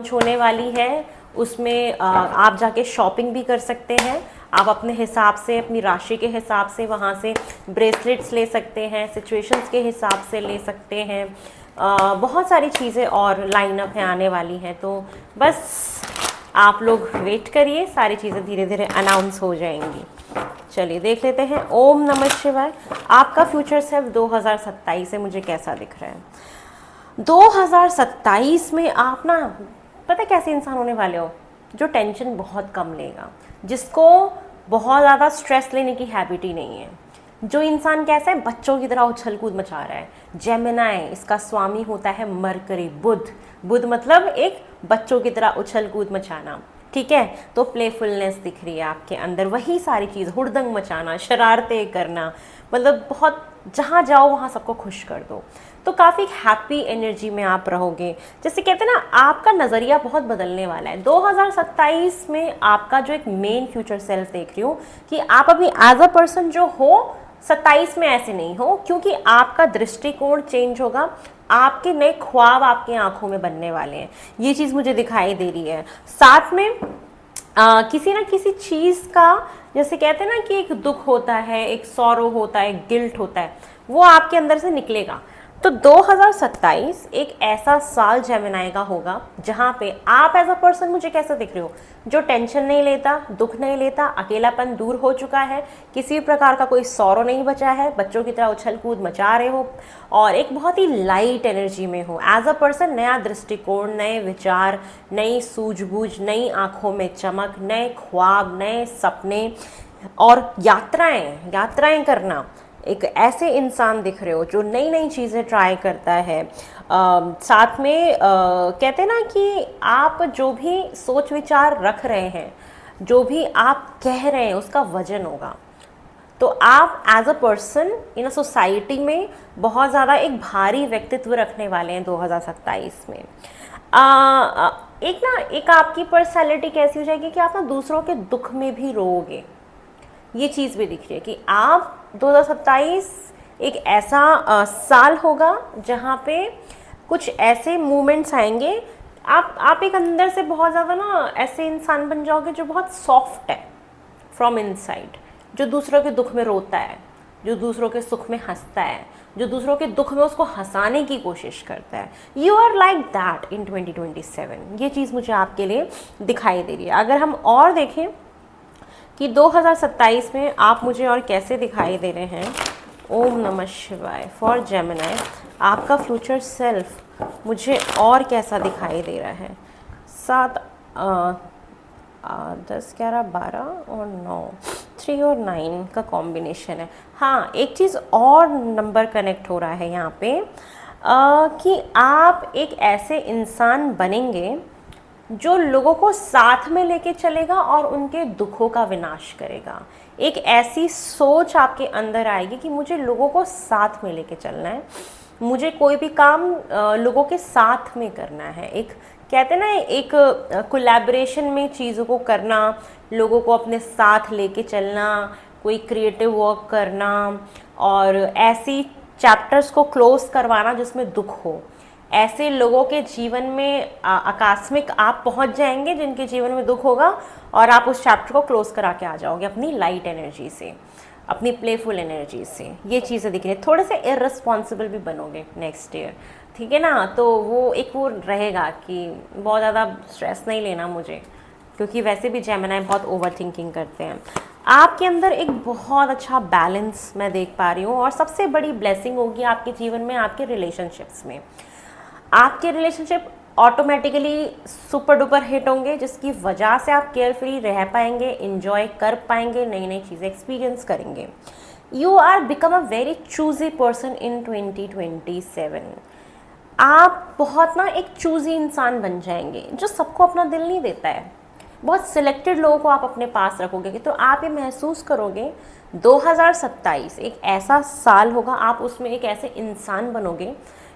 Launch होने वाली है, उसमें आप जाके शॉपिंग भी कर सकते हैं। आप अपने हिसाब से, अपनी राशि के हिसाब से वहाँ से ब्रेसलेट्स ले सकते हैं, सिचुएशंस के हिसाब से ले सकते हैं। बहुत सारी चीज़ें और लाइनअप है आने वाली हैं, तो बस आप लोग वेट करिए, सारी चीज़ें धीरे धीरे अनाउंस हो जाएंगी। चलिए देख लेते हैं। ओम नमः शिवाय। आपका फ्यूचर सेल्फ 2027 से मुझे कैसा दिख रहा है? 2027 में आप ना, पता है कैसे इंसान होने वाले हो? जो टेंशन बहुत कम लेगा, जिसको बहुत ज़्यादा स्ट्रेस लेने की हैबिट ही नहीं है। जो इंसान कैसा है, बच्चों की तरह उछल कूद मचा रहा है। जेमिनाई, इसका स्वामी होता है मरकरी, बुध। बुध मतलब एक बच्चों की तरह उछल कूद मचाना, ठीक है। तो प्लेफुलनेस दिख रही है आपके अंदर, वही सारी चीज़, हुड़दंग मचाना, शरारतें करना, मतलब बहुत, जहाँ जाओ वहाँ सबको खुश कर दो। तो काफ़ी हैप्पी एनर्जी में आप रहोगे। जैसे कहते हैं ना, आपका नज़रिया बहुत बदलने वाला है 2027 में। आपका जो एक मेन फ्यूचर सेल्फ देख रही हूँ कि आप अभी एज अ पर्सन जो हो 27 में ऐसे नहीं हो, क्योंकि आपका दृष्टिकोण चेंज होगा। आपके नए ख्वाब आपकी आंखों में बनने वाले हैं, ये चीज़ मुझे दिखाई दे रही है। साथ में किसी ना किसी चीज़ का, जैसे कहते हैं ना कि एक दुख होता है, एक सौरो होता है, एक गिल्ट होता है, वो आपके अंदर से निकलेगा। तो 2027 एक ऐसा साल जेमिनाई का होगा जहाँ पे आप एज अ पर्सन मुझे कैसे दिख रहे हो, जो टेंशन नहीं लेता, दुख नहीं लेता, अकेलापन दूर हो चुका है, किसी प्रकार का कोई सौरो नहीं बचा है, बच्चों की तरह उछल कूद मचा रहे हो और एक बहुत ही लाइट एनर्जी में हो एज अ पर्सन। नया दृष्टिकोण, नए विचार, नई सूझबूझ, नई आंखों में चमक, नए ख्वाब, नए सपने और यात्राएं करना। एक ऐसे इंसान दिख रहे हो जो नई नई चीज़ें ट्राई करता है। साथ में कहते हैं ना कि आप जो भी सोच विचार रख रहे हैं, जो भी आप कह रहे हैं, उसका वजन होगा। तो आप as a person in a society में बहुत ज़्यादा एक भारी व्यक्तित्व रखने वाले हैं 2027 में। एक आपकी पर्सनैलिटी कैसी हो जाएगी कि आप ना दूसरों के दुख में भी रोओगे। ये चीज़ भी दिख रही है कि आप 2027 एक ऐसा साल होगा जहाँ पे कुछ ऐसे मोमेंट्स आएंगे, आप एक अंदर से बहुत ज़्यादा ना ऐसे इंसान बन जाओगे जो बहुत सॉफ्ट है फ्रॉम इनसाइड, जो दूसरों के दुख में रोता है, जो दूसरों के सुख में हंसता है, जो दूसरों के दुख में उसको हंसाने की कोशिश करता है। You are like that in 2027। ये चीज़ मुझे आपके लिए दिखाई दे रही है। अगर हम और देखें कि 2027 में आप मुझे और कैसे दिखाई दे रहे हैं। ओम नमः शिवाय। फॉर जेमिनाई आपका फ्यूचर सेल्फ मुझे और कैसा दिखाई दे रहा है। 7 10 11 12 और 9, 3 और 9 का कॉम्बिनेशन है। हाँ, एक चीज़ और नंबर कनेक्ट हो रहा है यहाँ पे कि आप एक ऐसे इंसान बनेंगे जो लोगों को साथ में लेके चलेगा और उनके दुखों का विनाश करेगा। एक ऐसी सोच आपके अंदर आएगी कि मुझे लोगों को साथ में लेके चलना है, मुझे कोई भी काम लोगों के साथ में करना है। एक कहते हैं ना, एक कोलैबोरेशन में चीज़ों को करना, लोगों को अपने साथ लेके चलना, कोई क्रिएटिव वर्क करना और ऐसी चैप्टर्स को क्लोज करवाना जिसमें दुख हो। ऐसे लोगों के जीवन में आकस्मिक आप पहुंच जाएंगे जिनके जीवन में दुख होगा और आप उस चैप्टर को क्लोज करा के आ जाओगे अपनी लाइट एनर्जी से, अपनी प्लेफुल एनर्जी से। ये चीज़ें दिख रही है। थोड़े से इररिस्पॉन्सिबल भी बनोगे नेक्स्ट ईयर, ठीक है ना। तो वो रहेगा कि बहुत ज़्यादा स्ट्रेस नहीं लेना मुझे, क्योंकि वैसे भी जेमिनाई बहुत ओवर थिंकिंग करते हैं। आपके अंदर एक बहुत अच्छा बैलेंस मैं देख पा रही हूँ और सबसे बड़ी ब्लेसिंग होगी आपके जीवन में, आपके रिलेशनशिप्स में। आपके relationship automatically super duper hit होंगे, जिसकी वजह से आप केयर फ्री रह पाएंगे, इंजॉय कर पाएंगे, नई नई चीज़ें एक्सपीरियंस करेंगे। You are become a very choosy person in 2027। आप बहुत ना एक चूजी इंसान बन जाएंगे जो सबको अपना दिल नहीं देता है। बहुत सिलेक्टेड लोगों को आप अपने पास रखोगे, तो आप ये महसूस करोगे 2027 एक ऐसा साल होगा, आप उसमें एक ऐसे इंसान बनोगे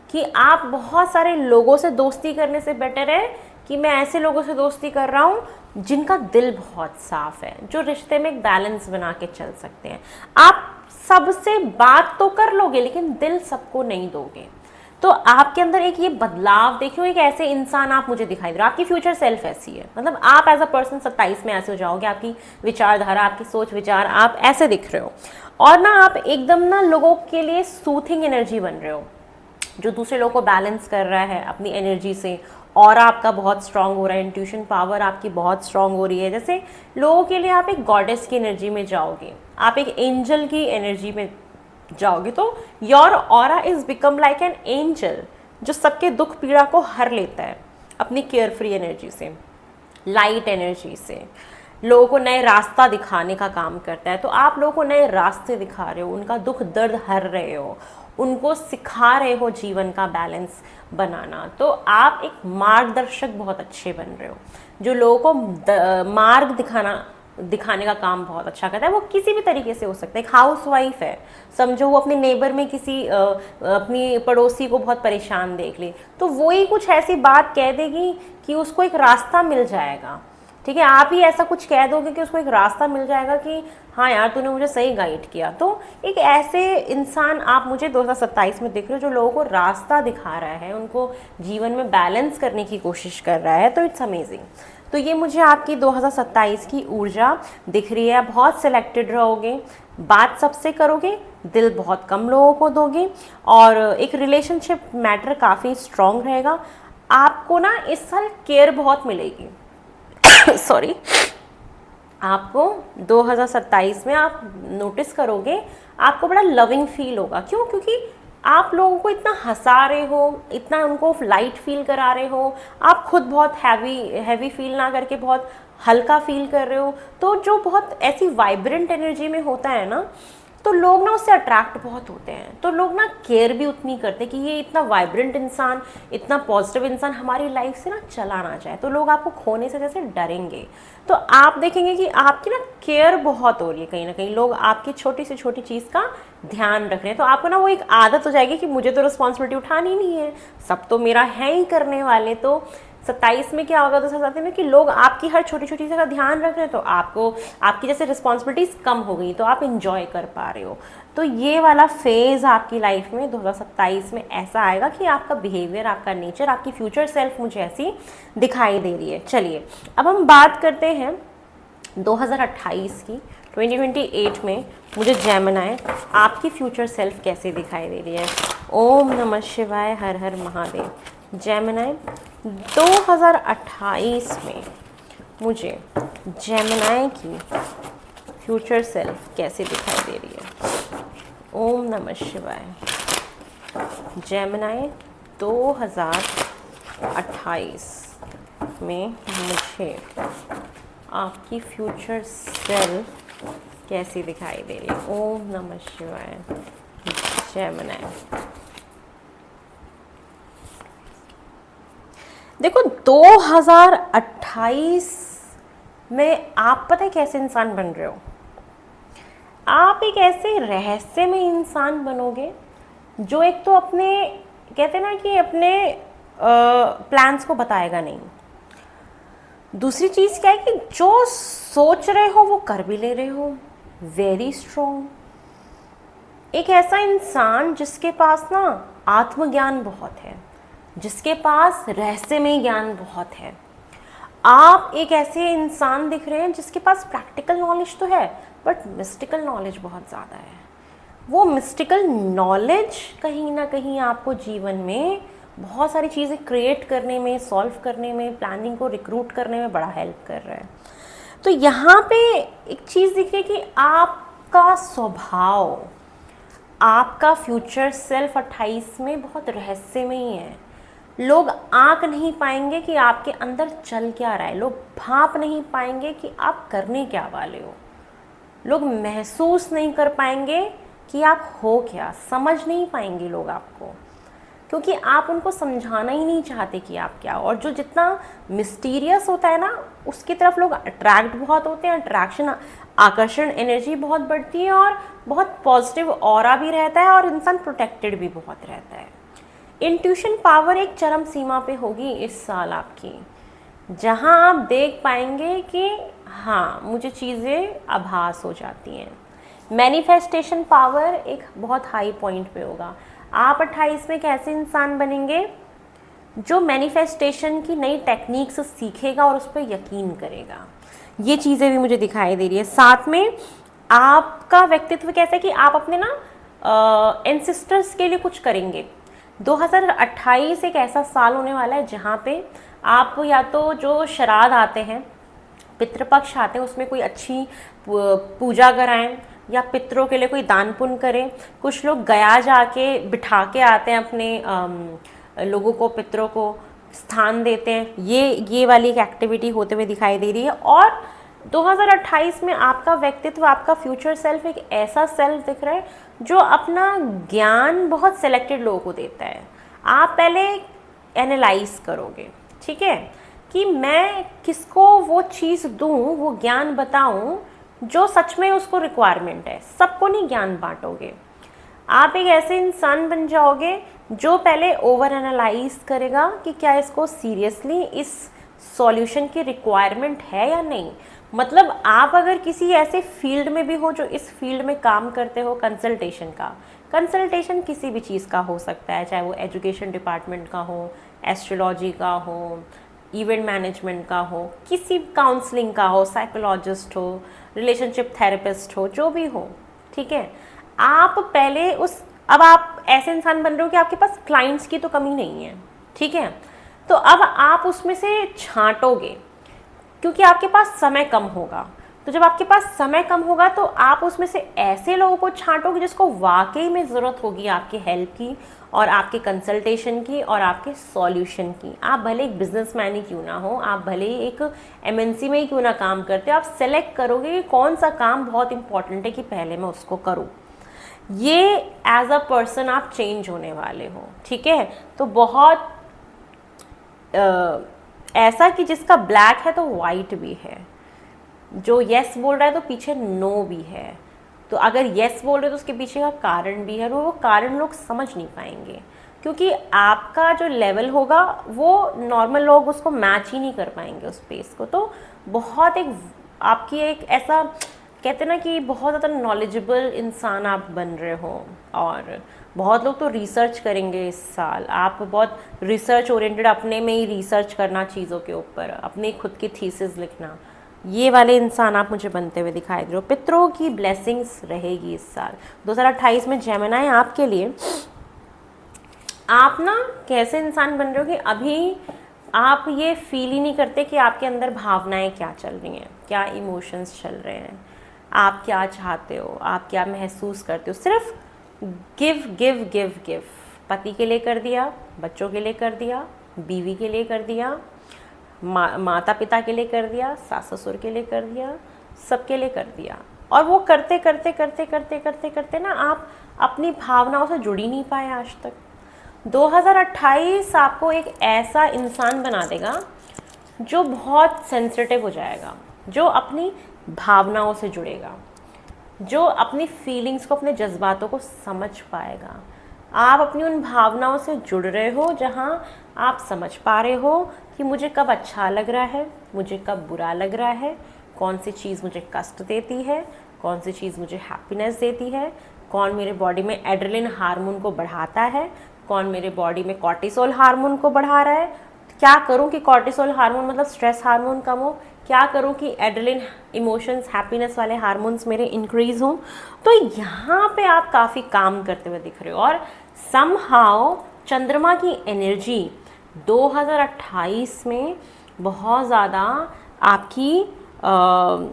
कि आप बहुत सारे लोगों से दोस्ती करने से बेटर है कि मैं ऐसे लोगों से दोस्ती कर रहा हूँ जिनका दिल बहुत साफ है, जो रिश्ते में एक बैलेंस बना के चल सकते हैं। आप सबसे बात तो कर लोगे लेकिन दिल सबको नहीं दोगे। तो आपके अंदर एक ये बदलाव देखियो, एक ऐसे इंसान आप मुझे दिखाई दे रहे हो, आपकी फ्यूचर सेल्फ ऐसी है, मतलब आप एज अ पर्सन 27 में ऐसे हो जाओगे, आपकी विचारधारा, आपकी सोच विचार, आप ऐसे दिख रहे हो। और ना आप एकदम ना लोगों के लिए सूथिंग एनर्जी बन रहे हो, जो दूसरे लोगों को बैलेंस कर रहा है अपनी एनर्जी से। और आपका बहुत स्ट्रांग हो रहा है, इंट्यूशन पावर आपकी बहुत स्ट्रांग हो रही है। जैसे लोगों के लिए आप एक गॉडेस की एनर्जी में जाओगे, आप एक एंजल की एनर्जी में जाओगे, तो your aura is become like an angel, जो सबके दुख पीड़ा को हर लेता है अपनी केयर फ्री एनर्जी से, लाइट एनर्जी से, लोगों को नए रास्ता दिखाने का काम करता है। तो आप लोगों को नए रास्ते दिखा रहे हो, उनका दुख दर्द हर रहे हो, उनको सिखा रहे हो जीवन का बैलेंस बनाना। तो आप एक मार्गदर्शक बहुत अच्छे बन रहे हो, जो लोगों को मार्ग दिखाने का काम बहुत अच्छा करता है। वो किसी भी तरीके से हो सकता है। एक हाउस वाइफ है, समझो वो अपने नेबर में किसी अपनी पड़ोसी को बहुत परेशान देख ले, तो वो ही कुछ ऐसी बात कह देगी कि उसको एक रास्ता मिल जाएगा। ठीक है, आप ही ऐसा कुछ कह दोगे कि उसको एक रास्ता मिल जाएगा कि हाँ यार तूने मुझे सही गाइड किया। तो एक ऐसे इंसान आप मुझे 2027 में दिख रहे हो, जो लोगों को रास्ता दिखा रहा है, उनको जीवन में बैलेंस करने की कोशिश कर रहा है। तो इट्स अमेजिंग। तो ये मुझे आपकी 2027 की ऊर्जा दिख रही है। बहुत सिलेक्टेड रहोगे, बात सबसे करोगे, दिल बहुत कम लोगों को दोगे, और एक रिलेशनशिप मैटर काफ़ी स्ट्रॉन्ग रहेगा। आपको ना इस साल केयर बहुत मिलेगी सॉरी, आपको 2027 में आप नोटिस करोगे, आपको बड़ा लविंग फील होगा। क्यों? क्योंकि आप लोगों को इतना हंसा रहे हो, इतना उनको लाइट फील करा रहे हो, आप खुद बहुत हैवी फील ना करके बहुत हल्का फील कर रहे हो। तो जो बहुत ऐसी वाइब्रेंट एनर्जी में होता है ना, तो लोग ना उससे अट्रैक्ट बहुत होते हैं। तो लोग ना केयर भी उतनी करते हैं कि ये इतना वाइब्रेंट इंसान, इतना पॉजिटिव इंसान हमारी लाइफ से ना चला ना जाए। तो लोग आपको खोने से जैसे डरेंगे। तो आप देखेंगे कि आपकी ना केयर बहुत हो रही है, कहीं ना कहीं लोग आपकी छोटी से छोटी चीज़ का ध्यान रख रहे हैं। तो आपको ना वो एक आदत हो जाएगी कि मुझे तो रिस्पॉन्सिबिलिटी उठानी नहीं है, सब तो मेरा है ही करने वाले। तो 27 में क्या होगा 2027 में कि लोग आपकी हर छोटी छोटी चीज़ का ध्यान रख रहे हैं, तो आपको आपकी जैसे रिस्पॉन्सिबिलिटीज़ कम हो गई, तो आप इंजॉय कर पा रहे हो। तो ये वाला फेज़ आपकी लाइफ में 2027 में ऐसा आएगा कि आपका बिहेवियर, आपका नेचर, आपकी फ्यूचर सेल्फ मुझे ऐसी दिखाई दे रही है। चलिए अब हम बात करते हैं 2028 की। 2028 में मुझे जेमिनी आपकी फ्यूचर सेल्फ कैसे दिखाई दे रही है। ओम नमः शिवाय, हर हर महादेव। जेमिनी 2028 में मुझे जेमिनी की फ्यूचर सेल्फ कैसे दिखाई दे रही है। ओम नमः शिवाय। जेमिनी 2028 में मुझे आपकी फ्यूचर सेल्फ कैसी दिखाई दे रही है। ओम नमः शिवाय। जेमिनी देखो 2028 में आप पता है कैसे इंसान बन रहे हो। आप एक ऐसे रहस्यमय इंसान बनोगे जो एक तो अपने कहते हैं ना कि अपने प्लान्स को बताएगा नहीं। दूसरी चीज़ क्या है कि जो सोच रहे हो वो कर भी ले रहे हो। Very strong. एक ऐसा इंसान जिसके पास ना आत्मज्ञान बहुत है, जिसके पास रहस्यमय ज्ञान बहुत है। आप एक ऐसे इंसान दिख रहे हैं जिसके पास प्रैक्टिकल नॉलेज तो है, बट मिस्टिकल नॉलेज बहुत ज़्यादा है। वो मिस्टिकल नॉलेज कहीं ना कहीं आपको जीवन में बहुत सारी चीज़ें क्रिएट करने में, सॉल्व करने में, प्लानिंग को रिक्रूट करने में बड़ा हेल्प कर रहा है। तो यहाँ पे एक चीज़ दिख रही है कि आपका स्वभाव, आपका फ्यूचर सेल्फ 28 में बहुत रहस्यमय है। लोग आंक नहीं पाएंगे कि आपके अंदर चल क्या रहा है, लोग भांप नहीं पाएंगे कि आप करने क्या वाले हो, लोग महसूस नहीं कर पाएंगे कि आप हो क्या, समझ नहीं पाएंगे लोग आपको, क्योंकि आप उनको समझाना ही नहीं चाहते कि आप क्या हो। और जो जितना मिस्टीरियस होता है ना, उसकी तरफ लोग अट्रैक्ट बहुत होते हैं। अट्रैक्शन, आकर्षण एनर्जी बहुत बढ़ती है और बहुत पॉजिटिव ऑरा भी रहता है और इंसान प्रोटेक्टेड भी बहुत रहता है। इंट्यूशन पावर एक चरम सीमा पे होगी इस साल आपकी, जहां आप देख पाएंगे कि हाँ मुझे चीज़ें आभास हो जाती हैं। मैनिफेस्टेशन पावर एक बहुत हाई पॉइंट पे होगा। आप 28 में एक ऐसे इंसान बनेंगे जो मैनिफेस्टेशन की नई टेक्निक्स सीखेगा और उस पर यकीन करेगा। ये चीज़ें भी मुझे दिखाई दे रही है। साथ में आपका व्यक्तित्व कैसा है कि आप अपने ना एंसेस्टर्स के लिए कुछ करेंगे। 2028 एक ऐसा साल होने वाला है जहाँ पे आप या तो जो श्राद्ध आते हैं, पितृपक्ष आते हैं, उसमें कोई अच्छी पूजा कराएं या पितरों के लिए कोई दान पुण्य करें। कुछ लोग गया जाके बिठा के आते हैं अपने लोगों को, पितरों को स्थान देते हैं। ये वाली एक एक्टिविटी होते हुए दिखाई दे रही है। और 2028 में आपका व्यक्तित्व, आपका फ्यूचर सेल्फ एक ऐसा सेल्फ दिख रहा है जो अपना ज्ञान बहुत सिलेक्टेड लोगों को देता है। आप पहले एनालाइज करोगे, ठीक है, कि मैं किसको वो चीज़ दूं, वो ज्ञान बताऊं जो सच में उसको रिक्वायरमेंट है। सबको नहीं ज्ञान बांटोगे। आप एक ऐसे इंसान बन जाओगे जो पहले ओवर एनालाइज करेगा कि क्या इसको सीरियसली इस सॉल्यूशन की रिक्वायरमेंट है या नहीं। मतलब आप अगर किसी ऐसे फील्ड में भी हो जो इस फील्ड में काम करते हो, कंसल्टेशन किसी भी चीज़ का हो सकता है, चाहे वो एजुकेशन डिपार्टमेंट का हो, एस्ट्रोलॉजी का हो, इवेंट मैनेजमेंट का हो, किसी काउंसलिंग का हो, साइकोलॉजिस्ट हो, रिलेशनशिप थेरेपिस्ट हो, जो भी हो, ठीक है। आप पहले अब आप ऐसे इंसान बन रहे हो कि आपके पास क्लाइंट्स की तो कमी नहीं है, ठीक है। तो अब आप उसमें से छांटोगे क्योंकि आपके पास समय कम होगा। तो जब आपके पास समय कम होगा तो आप उसमें से ऐसे लोगों को छांटोगे जिसको वाकई में ज़रूरत होगी आपकी हेल्प की और आपके कंसल्टेशन की और आपके सॉल्यूशन की। आप भले एक बिजनेसमैन ही क्यों ना हो, आप भले ही एक एमएनसी में ही क्यों ना काम करते हो, आप सेलेक्ट करोगे कि कौन सा काम बहुत इंपॉर्टेंट है कि पहले मैं उसको करूँ। ये एज अ पर्सन आप चेंज होने वाले हो, ठीक है। तो बहुत ऐसा कि जिसका ब्लैक है तो वाइट भी है, जो यस बोल रहा है तो पीछे नो भी है। तो अगर यस बोल रहे हो तो उसके पीछे का कारण भी है, वो कारण लोग समझ नहीं पाएंगे क्योंकि आपका जो लेवल होगा वो नॉर्मल लोग उसको मैच ही नहीं कर पाएंगे उस स्पेस को। तो बहुत एक आपकी एक ऐसा कहते हैं ना कि बहुत ज़्यादा नॉलेजेबल इंसान आप बन रहे हो। और बहुत लोग तो रिसर्च करेंगे इस साल। आप बहुत रिसर्च ओरिएंटेड, अपने में ही रिसर्च करना चीज़ों के ऊपर, अपनी खुद की थीसिस लिखना, ये वाले इंसान आप मुझे बनते हुए दिखाई दे रहे हो। पितरों की ब्लेसिंग्स रहेगी इस साल 2028 में। जेमिनी आपके लिए आप ना कैसे इंसान बन रहे हो कि अभी आप ये फील ही नहीं करते कि आपके अंदर भावनाएं क्या चल रही हैं, क्या इमोशंस चल रहे हैं, आप क्या चाहते हो, आप क्या महसूस करते हो। सिर्फ गिव गिव गिव गिव। पति के लिए कर दिया, बच्चों के लिए कर दिया, बीवी के लिए कर दिया, माता पिता के लिए कर दिया, सास ससुर के लिए कर दिया, सबके लिए कर दिया। और वो करते करते करते करते करते करते ना आप अपनी भावनाओं से जुड़ ही नहीं पाए आज तक। 2028 आपको एक ऐसा इंसान बना देगा जो बहुत सेंसिटिव हो जाएगा, जो अपनी भावनाओं से जुड़ेगा, जो अपनी फीलिंग्स को, अपने जज्बातों को समझ पाएगा। आप अपनी उन भावनाओं से जुड़ रहे हो जहाँ आप समझ पा रहे हो कि मुझे कब अच्छा लग रहा है, मुझे कब बुरा लग रहा है, कौन सी चीज़ मुझे कष्ट देती है, कौन सी चीज़ मुझे हैप्पीनेस देती है, कौन मेरे बॉडी में एड्रेनलिन हार्मोन को बढ़ाता है, कौन मेरे बॉडी में कॉर्टिसोल हार्मोन को बढ़ा रहा है। क्या करूं कि कॉर्टिसोल हार्मोन मतलब स्ट्रेस हार्मोन कम हो, क्या करूं कि एड्रेनलिन इमोशंस हैप्पीनेस वाले हार्मोन्स मेरे इंक्रीज हों। तो यहाँ पे आप काफ़ी काम करते हुए दिख रहे हो। और समहाउ चंद्रमा की एनर्जी 2028 में बहुत ज़्यादा आपकी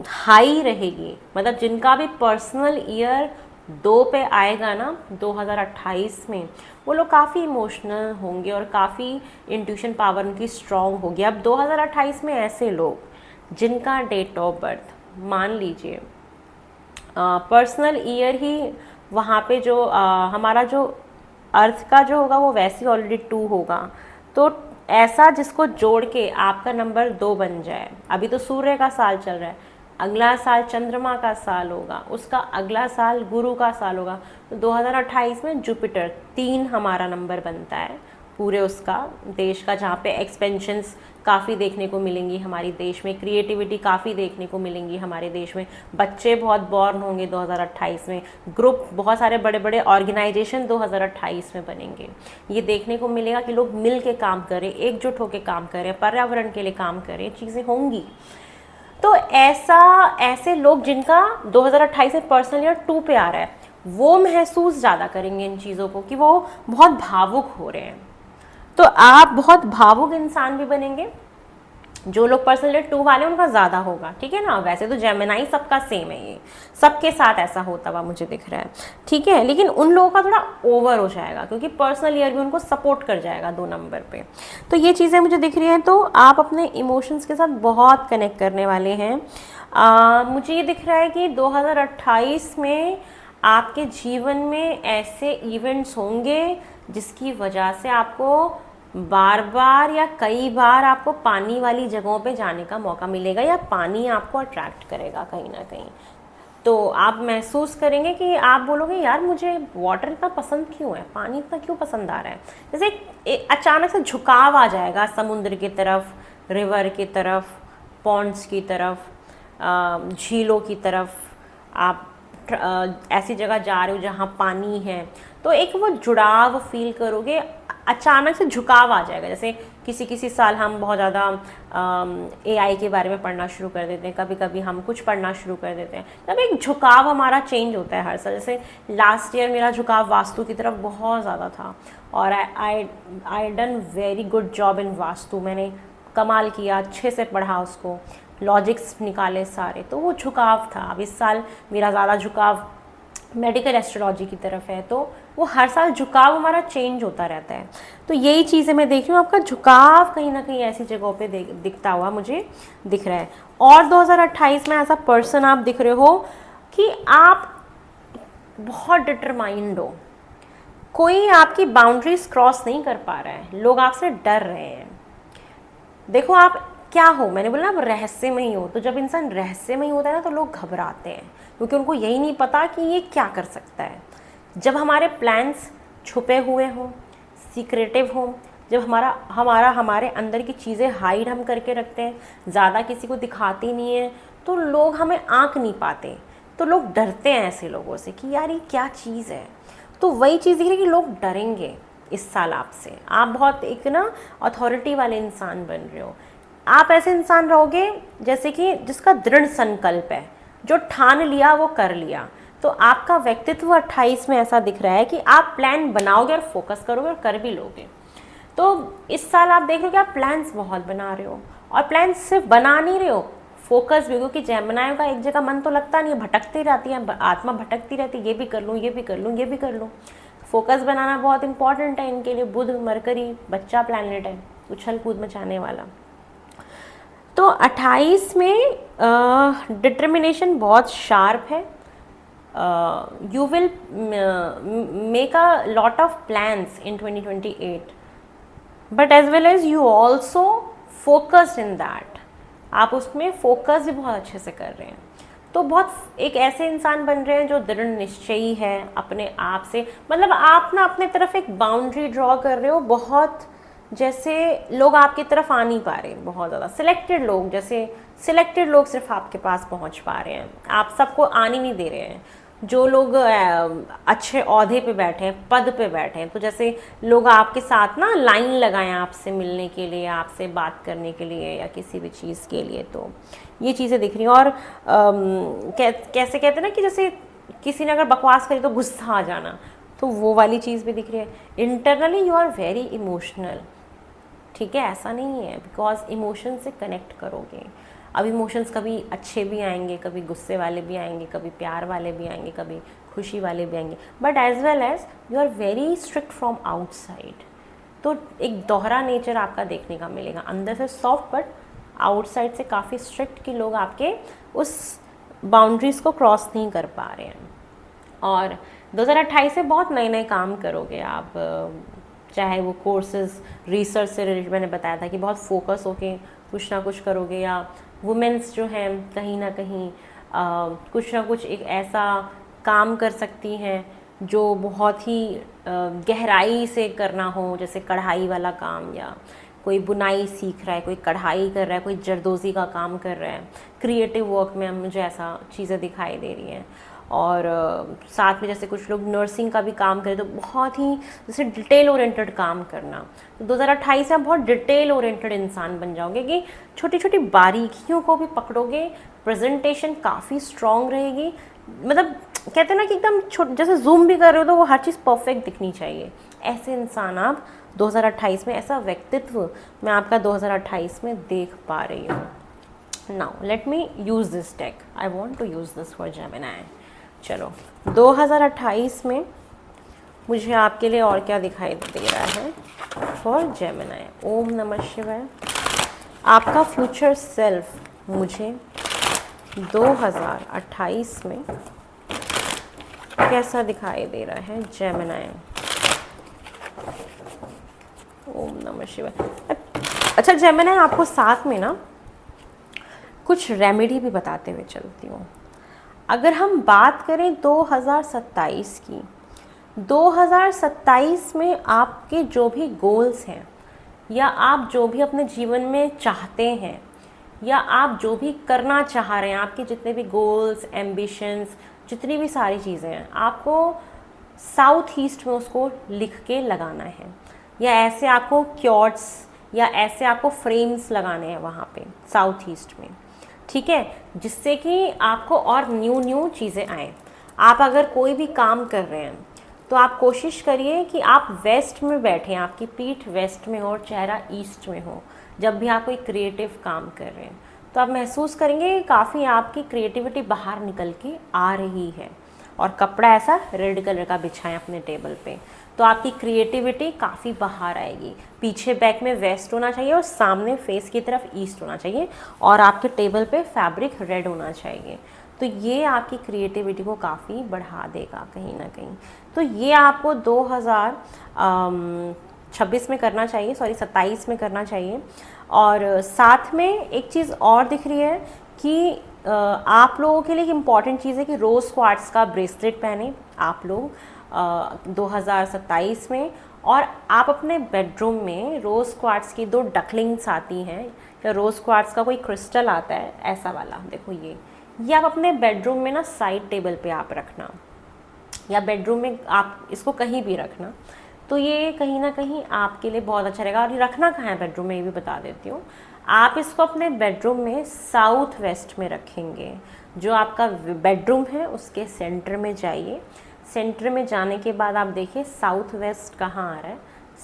हाई रहेगी। मतलब जिनका भी पर्सनल ईयर 2 पे आएगा ना 2028 में, वो लोग काफ़ी इमोशनल होंगे और काफ़ी इंट्यूशन पावर उनकी स्ट्रॉन्ग होगी। अब 2028 में ऐसे लोग जिनका डेट ऑफ बर्थ मान लीजिए पर्सनल ईयर ही वहाँ पे जो हमारा जो अर्थ का जो होगा वो वैसे ऑलरेडी 2 होगा, तो ऐसा जिसको जोड़ के आपका नंबर 2 बन जाए। अभी तो सूर्य का साल चल रहा है, अगला साल चंद्रमा का साल होगा, उसका अगला साल गुरु का साल होगा। तो 2028 में जुपिटर 3 हमारा नंबर बनता है पूरे उसका देश का, जहाँ पे एक्सपेंशंस काफ़ी देखने को मिलेंगी हमारे देश में, क्रिएटिविटी काफ़ी देखने को मिलेंगी हमारे देश में, बच्चे बहुत बॉर्न होंगे 2028 में, ग्रुप बहुत सारे बड़े बड़े ऑर्गेनाइजेशन 2028 में बनेंगे। ये देखने को मिलेगा कि लोग मिल के काम करें, एकजुट होकर काम करें, पर्यावरण के लिए काम करें, चीज़ें होंगी। तो ऐसे लोग जिनका 2028 में पर्सनल ईयर 2 पे आ रहा है, वो महसूस ज़्यादा करेंगे इन चीज़ों को कि वो बहुत भावुक हो रहे हैं। तो आप बहुत भावुक इंसान भी बनेंगे। जो लोग पर्सनल ईयर 2 वाले उनका ज़्यादा होगा, ठीक है ना। वैसे तो जेमिनाई सबका सेम है, ये सबके साथ ऐसा होता हुआ मुझे दिख रहा है, ठीक है। लेकिन उन लोगों का थोड़ा ओवर हो जाएगा क्योंकि पर्सनल ईयर भी उनको सपोर्ट कर जाएगा 2 नंबर पे। तो ये चीज़ें मुझे दिख रही हैं। तो आप अपने इमोशंस के साथ बहुत कनेक्ट करने वाले हैं। मुझे ये दिख रहा है कि 2028 में आपके जीवन में ऐसे इवेंट्स होंगे जिसकी वजह से आपको बार बार या कई बार आपको पानी वाली जगहों पे जाने का मौका मिलेगा, या पानी आपको अट्रैक्ट करेगा कहीं ना कहीं। तो आप महसूस करेंगे कि आप बोलोगे यार मुझे वाटर इतना पसंद क्यों है, पानी इतना क्यों पसंद आ रहा है। जैसे एक अचानक से झुकाव आ जाएगा समुद्र की तरफ, रिवर की तरफ, पॉन्ड्स की तरफ, झीलों की तरफ। आप ऐसी जगह जा रहे हो जहाँ पानी है, तो एक वो जुड़ाव फील करोगे, अचानक से झुकाव आ जाएगा। जैसे किसी साल हम बहुत ज़्यादा AI के बारे में पढ़ना शुरू कर देते हैं, कभी कभी हम कुछ पढ़ना शुरू कर देते हैं, तब एक झुकाव हमारा चेंज होता है हर साल। जैसे लास्ट ईयर मेरा झुकाव वास्तु की तरफ बहुत ज़्यादा था और I done very good job in vastu. मैंने कमाल किया, अच्छे से पढ़ा उसको, लॉजिक्स निकाले सारे, तो वो झुकाव था। अब इस साल मेरा ज़्यादा झुकाव मेडिकल एस्ट्रोलॉजी की तरफ है, तो वो हर साल झुकाव हमारा चेंज होता रहता है। तो यही चीज़ें मैं देख रही हूँ, आपका झुकाव कहीं ना कहीं ऐसी जगहों पे दिखता हुआ मुझे दिख रहा है। और 2028 में ऐसा पर्सन आप दिख रहे हो कि आप बहुत डिटरमाइंड हो, कोई आपकी बाउंड्रीज क्रॉस नहीं कर पा रहा है, लोग आपसे डर रहे हैं। देखो आप क्या हो, मैंने बोला ना आप रहस्य में ही हो। तो जब इंसान रहस्य में ही होता है ना तो लोग घबराते हैं क्योंकि उनको यही नहीं पता कि ये क्या कर सकता है। जब हमारे प्लान्स छुपे हुए हों, सीक्रेटिव हों, जब हमारे अंदर की चीज़ें हाइड हम करके रखते हैं, ज़्यादा किसी को दिखाती नहीं है, तो लोग हमें आंक नहीं पाते, तो लोग डरते हैं ऐसे लोगों से कि यार ये क्या चीज़ है। तो वही चीज़ दिख रही है कि लोग डरेंगे इस साल आपसे। आप बहुत एक ना अथॉरिटी वाले इंसान बन रहे हो। आप ऐसे इंसान रहोगे जैसे कि जिसका दृढ़ संकल्प है, जो ठान लिया वो कर लिया। तो आपका व्यक्तित्व 28 में ऐसा दिख रहा है कि आप प्लान बनाओगे और फोकस करोगे और कर भी लोगे। तो इस साल आप देख रहे हो कि आप प्लान्स बहुत बना रहे हो, और प्लान्स सिर्फ बना नहीं रहे हो, फोकस भी, क्योंकि जेमिनाई का एक जगह मन तो लगता नहीं है, भटकती रहती है आत्मा, भटकती रहती है, ये भी कर लूँ, ये भी कर लूँ, ये भी कर लूँ। फोकस बनाना बहुत इंपॉर्टेंट है इनके लिए। बुध मरकरी बच्चा प्लैनेट है, उछल कूद मचाने वाला। तो 28 में डिटर्मिनेशन बहुत शार्प है। You will make a lot of plans in 2028, but as well as you also focused in that. आप उसमें फोकस भी बहुत अच्छे से कर रहे हैं। तो बहुत एक ऐसे इंसान बन रहे हैं जो दृढ़ निश्चयी है अपने आप से। मतलब आप ना अपने तरफ एक बाउंड्री ड्रॉ कर रहे हो, बहुत जैसे लोग आपकी तरफ आ नहीं पा रहे, बहुत ज़्यादा सिलेक्टेड लोग, जैसे सिलेक्टेड लोग सिर्फ आपके पास पहुंच पा रहे हैं, आप सबको आने नहीं दे रहे हैं। जो लोग अच्छे ओहदे पे बैठे हैं, पद पे बैठे हैं, तो जैसे लोग आपके साथ ना लाइन लगाएं आपसे मिलने के लिए, आपसे बात करने के लिए या किसी भी चीज़ के लिए। तो ये चीज़ें दिख रही हैं। और कैसे कहते हैं ना कि जैसे किसी ने अगर बकवास करी तो गुस्सा आ जाना, तो वो वाली चीज़ भी दिख रही है। Internally you are very emotional, ठीक है, ऐसा नहीं है, बिकॉज इमोशन से कनेक्ट करोगे। अब इमोशंस कभी अच्छे भी आएंगे, कभी गुस्से वाले भी आएंगे, कभी प्यार वाले भी आएंगे, कभी खुशी वाले भी आएंगे, but as well as you are very strict from outside. तो एक दोहरा नेचर आपका देखने का मिलेगा, अंदर से सॉफ्ट बट आउटसाइड से काफ़ी स्ट्रिक्ट, कि लोग आपके उस बाउंड्रीज़ को क्रॉस नहीं कर पा रहे हैं। और 2028 से बहुत नए नए काम करोगे आप, चाहे वो कोर्सेज, रिसर्च से रिलेटेड, मैंने बताया था कि बहुत फोकस होके कुछ ना कुछ करोगे, या वुमेंस जो हैं कहीं ना कहीं कुछ ना कुछ एक ऐसा काम कर सकती हैं जो बहुत ही गहराई से करना हो, जैसे कढ़ाई वाला काम या कोई बुनाई सीख रहा है, कोई कढ़ाई कर रहा है, कोई जरदोज़ी का काम कर रहा है, क्रिएटिव वर्क में मुझे ऐसा चीज़ें दिखाई दे रही हैं। और साथ में जैसे कुछ लोग नर्सिंग का भी काम करें तो बहुत ही जैसे डिटेल ओरिएंटेड काम करना। तो 2028 में आप बहुत डिटेल ओरिएंटेड इंसान बन जाओगे कि छोटी छोटी बारीकियों को भी पकड़ोगे, प्रेजेंटेशन काफ़ी स्ट्रॉन्ग रहेगी। मतलब कहते हैं ना कि एकदम छोटे, जैसे जूम भी कर रहे हो तो वो हर चीज़ परफेक्ट दिखनी चाहिए। ऐसे इंसान आप 2028 में, ऐसा व्यक्तित्व मैं आपका 2028 में देख पा रही हूँ। Now let me use this deck, I want to use this for Gemini. चलो 2028 में मुझे आपके लिए और क्या दिखाई दे रहा है फॉर जेमिनी। ओम नमः शिवाय। आपका फ्यूचर सेल्फ मुझे 2028 में कैसा दिखाई दे रहा है जेमिनी। ओम नमः शिवाय। अच्छा जेमिनी, आपको साथ में ना कुछ रेमेडी भी बताते हुए चलती हूँ। अगर हम बात करें 2027 की, 2027 में आपके जो भी गोल्स हैं या आप जो भी अपने जीवन में चाहते हैं या आप जो भी करना चाह रहे हैं, आपके जितने भी गोल्स, एम्बिशंस, जितनी भी सारी चीज़ें हैं, आपको साउथ ईस्ट में उसको लिख के लगाना है, या ऐसे आपको क्योर्ट्स या ऐसे आपको फ्रेम्स लगाने हैं वहाँ पे साउथ ईस्ट में, ठीक है, जिससे कि आपको और न्यू चीज़ें आएँ। आप अगर कोई भी काम कर रहे हैं तो आप कोशिश करिए कि आप वेस्ट में बैठें, आपकी पीठ वेस्ट में हो और चेहरा ईस्ट में हो। जब भी आप कोई क्रिएटिव काम कर रहे हैं तो आप महसूस करेंगे काफ़ी आपकी क्रिएटिविटी बाहर निकल के आ रही है। और कपड़ा ऐसा रेड कलर का बिछाएं अपने टेबल पे, तो आपकी क्रिएटिविटी काफ़ी बाहर आएगी। पीछे बैक में वेस्ट होना चाहिए और सामने फेस की तरफ ईस्ट होना चाहिए और आपके टेबल पे फैब्रिक रेड होना चाहिए। तो ये आपकी क्रिएटिविटी को काफ़ी बढ़ा देगा कहीं ना कहीं। तो ये आपको 2026 में करना चाहिए, सॉरी 27 में करना चाहिए। और साथ में एक चीज़ और दिख रही है कि आप लोगों के लिए एक इम्पॉर्टेंट चीज़ है कि रोज़ क्वार्ट्स का ब्रेसलेट पहने आप लोग 2027 में। और आप अपने बेडरूम में रोज़ क्वार्ट्स की 2 डकलिंग्स आती हैं, या रोज़ क्वार्ट्स का कोई क्रिस्टल आता है ऐसा वाला, देखो ये आप अपने बेडरूम में ना साइड टेबल पे आप रखना, या बेडरूम में आप इसको कहीं भी रखना। तो ये कहीं ना कहीं आपके लिए बहुत अच्छा रहेगा। और ये रखना कहाँ है बेडरूम में ये भी बता देती हूँ। आप इसको अपने बेडरूम में साउथ वेस्ट में रखेंगे। जो आपका बेडरूम है उसके सेंटर में जाइए। सेंटर में जाने के बाद आप देखिए साउथ वेस्ट कहाँ आ रहा है।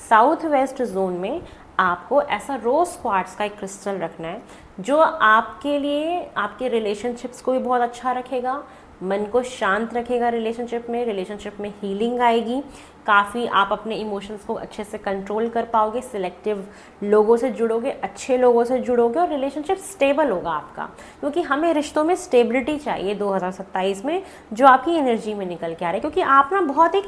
साउथ वेस्ट जोन में आपको ऐसा रोज़ क्वार्ट्स का एक क्रिस्टल रखना है, जो आपके लिए आपके रिलेशनशिप्स को भी बहुत अच्छा रखेगा, मन को शांत रखेगा। रिलेशनशिप में हीलिंग आएगी, काफ़ी आप अपने इमोशंस को अच्छे से कंट्रोल कर पाओगे, सिलेक्टिव लोगों से जुड़ोगे, अच्छे लोगों से जुड़ोगे और रिलेशनशिप स्टेबल होगा आपका। क्योंकि हमें रिश्तों में स्टेबिलिटी चाहिए 2027 में, जो आपकी एनर्जी में निकल के आ रहा है। क्योंकि आप ना बहुत एक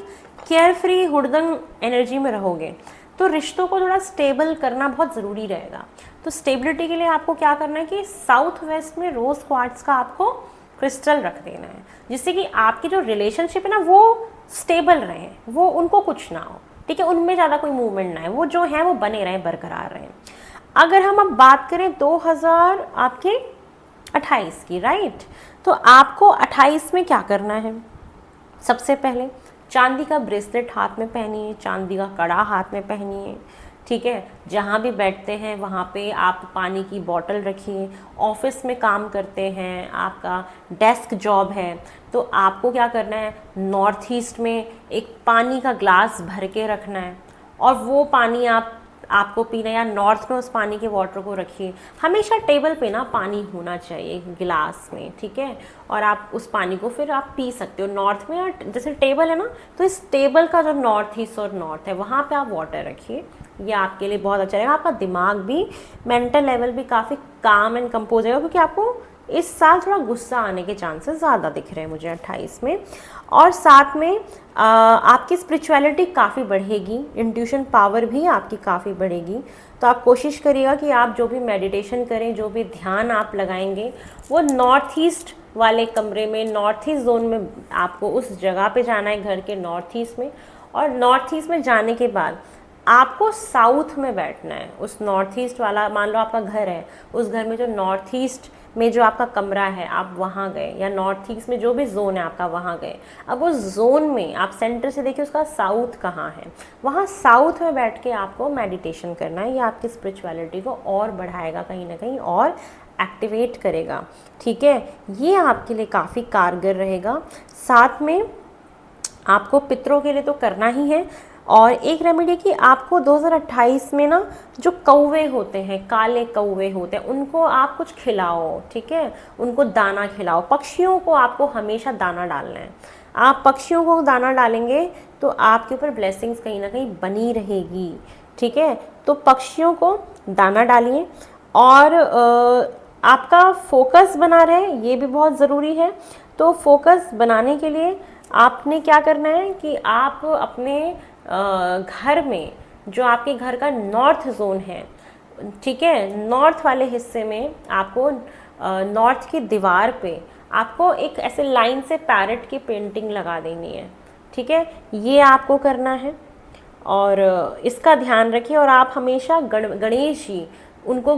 केयर फ्री हुड़दंग एनर्जी में रहोगे, तो रिश्तों को थोड़ा स्टेबल करना बहुत ज़रूरी रहेगा। तो स्टेबिलिटी के लिए आपको क्या करना है कि साउथ वेस्ट में रोज़ क्वार्ट्स का आपको क्रिस्टल रख देना है, जिससे कि आपकी जो रिलेशनशिप है ना वो स्टेबल रहे, वो उनको कुछ ना हो, ठीक है, उनमें ज़्यादा कोई मूवमेंट ना है, वो जो है वो बने रहें, बरकरार रहें। अगर हम अब बात करें 2028 की, राइट, तो आपको 28 में क्या करना है। सबसे पहले चांदी का ब्रेसलेट हाथ में पहनिए, चांदी का कड़ा हाथ में पहनिए, ठीक है। जहाँ भी बैठते हैं वहाँ पे आप पानी की बोतल रखिए। ऑफिस में काम करते हैं, आपका डेस्क जॉब है, तो आपको क्या करना है, नॉर्थ ईस्ट में एक पानी का ग्लास भर के रखना है और वो पानी आपको पीना है, या नॉर्थ में उस पानी के वाटर को रखिए। हमेशा टेबल पे ना पानी होना चाहिए गिलास में, ठीक है, और आप उस पानी को फिर आप पी सकते हो नॉर्थ में। और जैसे टेबल है ना, तो इस टेबल का जो नॉर्थ ईस्ट और नॉर्थ है वहाँ पे आप वाटर रखिए। ये आपके लिए बहुत अच्छा रहेगा। आपका दिमाग भी, मेंटल लेवल भी काफ़ी काम एंड कंपोज रहेगा, क्योंकि आपको इस साल थोड़ा गुस्सा आने के चांसेस ज़्यादा दिख रहे हैं मुझे 28 में। और साथ में आपकी स्पिरिचुअलिटी काफ़ी बढ़ेगी, इंट्यूशन पावर भी आपकी काफ़ी बढ़ेगी। तो आप कोशिश करिएगा कि आप जो भी मेडिटेशन करें, जो भी ध्यान आप लगाएंगे, वो नॉर्थ ईस्ट वाले कमरे में, नॉर्थ ईस्ट जोन में आपको उस जगह पे जाना है, घर के नॉर्थ ईस्ट में। और नॉर्थ ईस्ट में जाने के बाद आपको साउथ में बैठना है, उस नॉर्थ ईस्ट वाला, मान लो आपका घर है, उस घर में जो नॉर्थ ईस्ट में जो आपका कमरा है आप वहाँ गए, या नॉर्थ ईस्ट में जो भी जोन है आपका वहाँ गए। अब उस जोन में आप सेंटर से देखिए उसका साउथ कहाँ है, वहाँ साउथ में बैठ के आपको मेडिटेशन करना है। ये आपकी स्पिरिचुअलिटी को और बढ़ाएगा, कहीं ना कहीं और एक्टिवेट करेगा, ठीक है। ये आपके लिए काफ़ी कारगर रहेगा। साथ में आपको पितरों के लिए तो करना ही है। और एक रेमेडी कि आपको 2028 में ना जो कौवे होते हैं, काले कौवे होते हैं, उनको आप कुछ खिलाओ, ठीक है, उनको दाना खिलाओ। पक्षियों को आपको हमेशा दाना डालना है। आप पक्षियों को दाना डालेंगे तो आपके ऊपर ब्लेसिंग्स कहीं ना कहीं बनी रहेगी, ठीक है। तो पक्षियों को दाना डालिए। और आपका फोकस बना रहे, ये भी बहुत ज़रूरी है। तो फोकस बनाने के लिए आपने क्या करना है कि आप अपने घर में, जो आपके घर का नॉर्थ जोन है, ठीक है, नॉर्थ वाले हिस्से में आपको नॉर्थ की दीवार पे आपको एक ऐसे लाइन से पैरेट की पेंटिंग लगा देनी है, ठीक है, ये आपको करना है। और इसका ध्यान रखिए। और आप हमेशा गणेश जी, उनको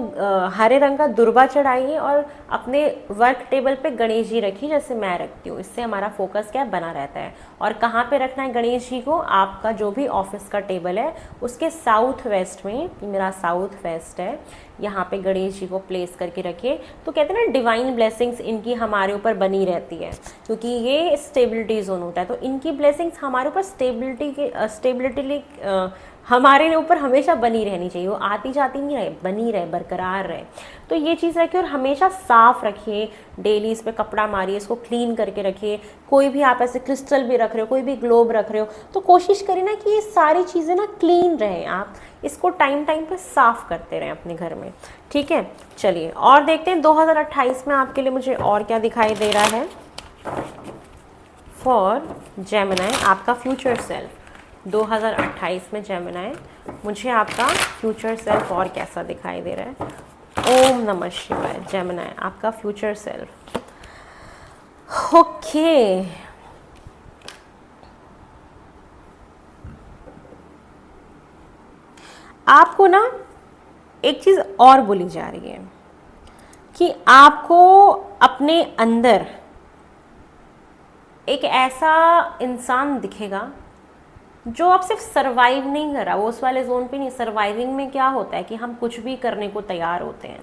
हरे रंग का दुर्वा चढ़ाइए और अपने वर्क टेबल पे गणेश जी रखिए, जैसे मैं रखती हूँ। इससे हमारा फोकस क्या बना रहता है। और कहाँ पे रखना है गणेश जी को, आपका जो भी ऑफिस का टेबल है उसके साउथ वेस्ट में, मेरा साउथ वेस्ट है, यहाँ पे गणेश जी को प्लेस करके रखिए। तो कहते हैं ना डिवाइन ब्लेसिंग्स इनकी हमारे ऊपर बनी रहती है, क्योंकि ये स्टेबिलिटी जोन होता है। तो इनकी ब्लेसिंग्स हमारे ऊपर स्टेबिलिटी हमारे ऊपर हमेशा बनी रहनी चाहिए। वो आती जाती नहीं रहे, बनी रहे, बरकरार रहे। तो ये चीज़ रखिए। और हमेशा साफ रखिए, डेली इस पर कपड़ा मारिए, इसको क्लीन करके रखिए। कोई भी आप ऐसे क्रिस्टल भी रख रहे हो, कोई भी ग्लोब रख रहे हो, तो कोशिश करें ना कि ये सारी चीज़ें ना क्लीन रहें। आप इसको टाइम टाइम पे साफ करते रहें अपने घर में, ठीक है। चलिए और देखते हैं 2028 में आपके लिए मुझे और क्या दिखाई दे रहा है। फॉर जेमिनी, आपका फ्यूचर सेल्फ 2028 में जेमिनी, मुझे आपका फ्यूचर सेल्फ और कैसा दिखाई दे रहा है। ओम नमः शिवाय। जेमिनी, आपका फ्यूचर सेल्फ, ओके। आपको ना एक चीज़ और बोली जा रही है कि आपको अपने अंदर एक ऐसा इंसान दिखेगा जो आप सिर्फ सरवाइव नहीं कर रहा, वो उस वाले जोन पे नहीं। सर्वाइविंग में क्या होता है कि हम कुछ भी करने को तैयार होते हैं,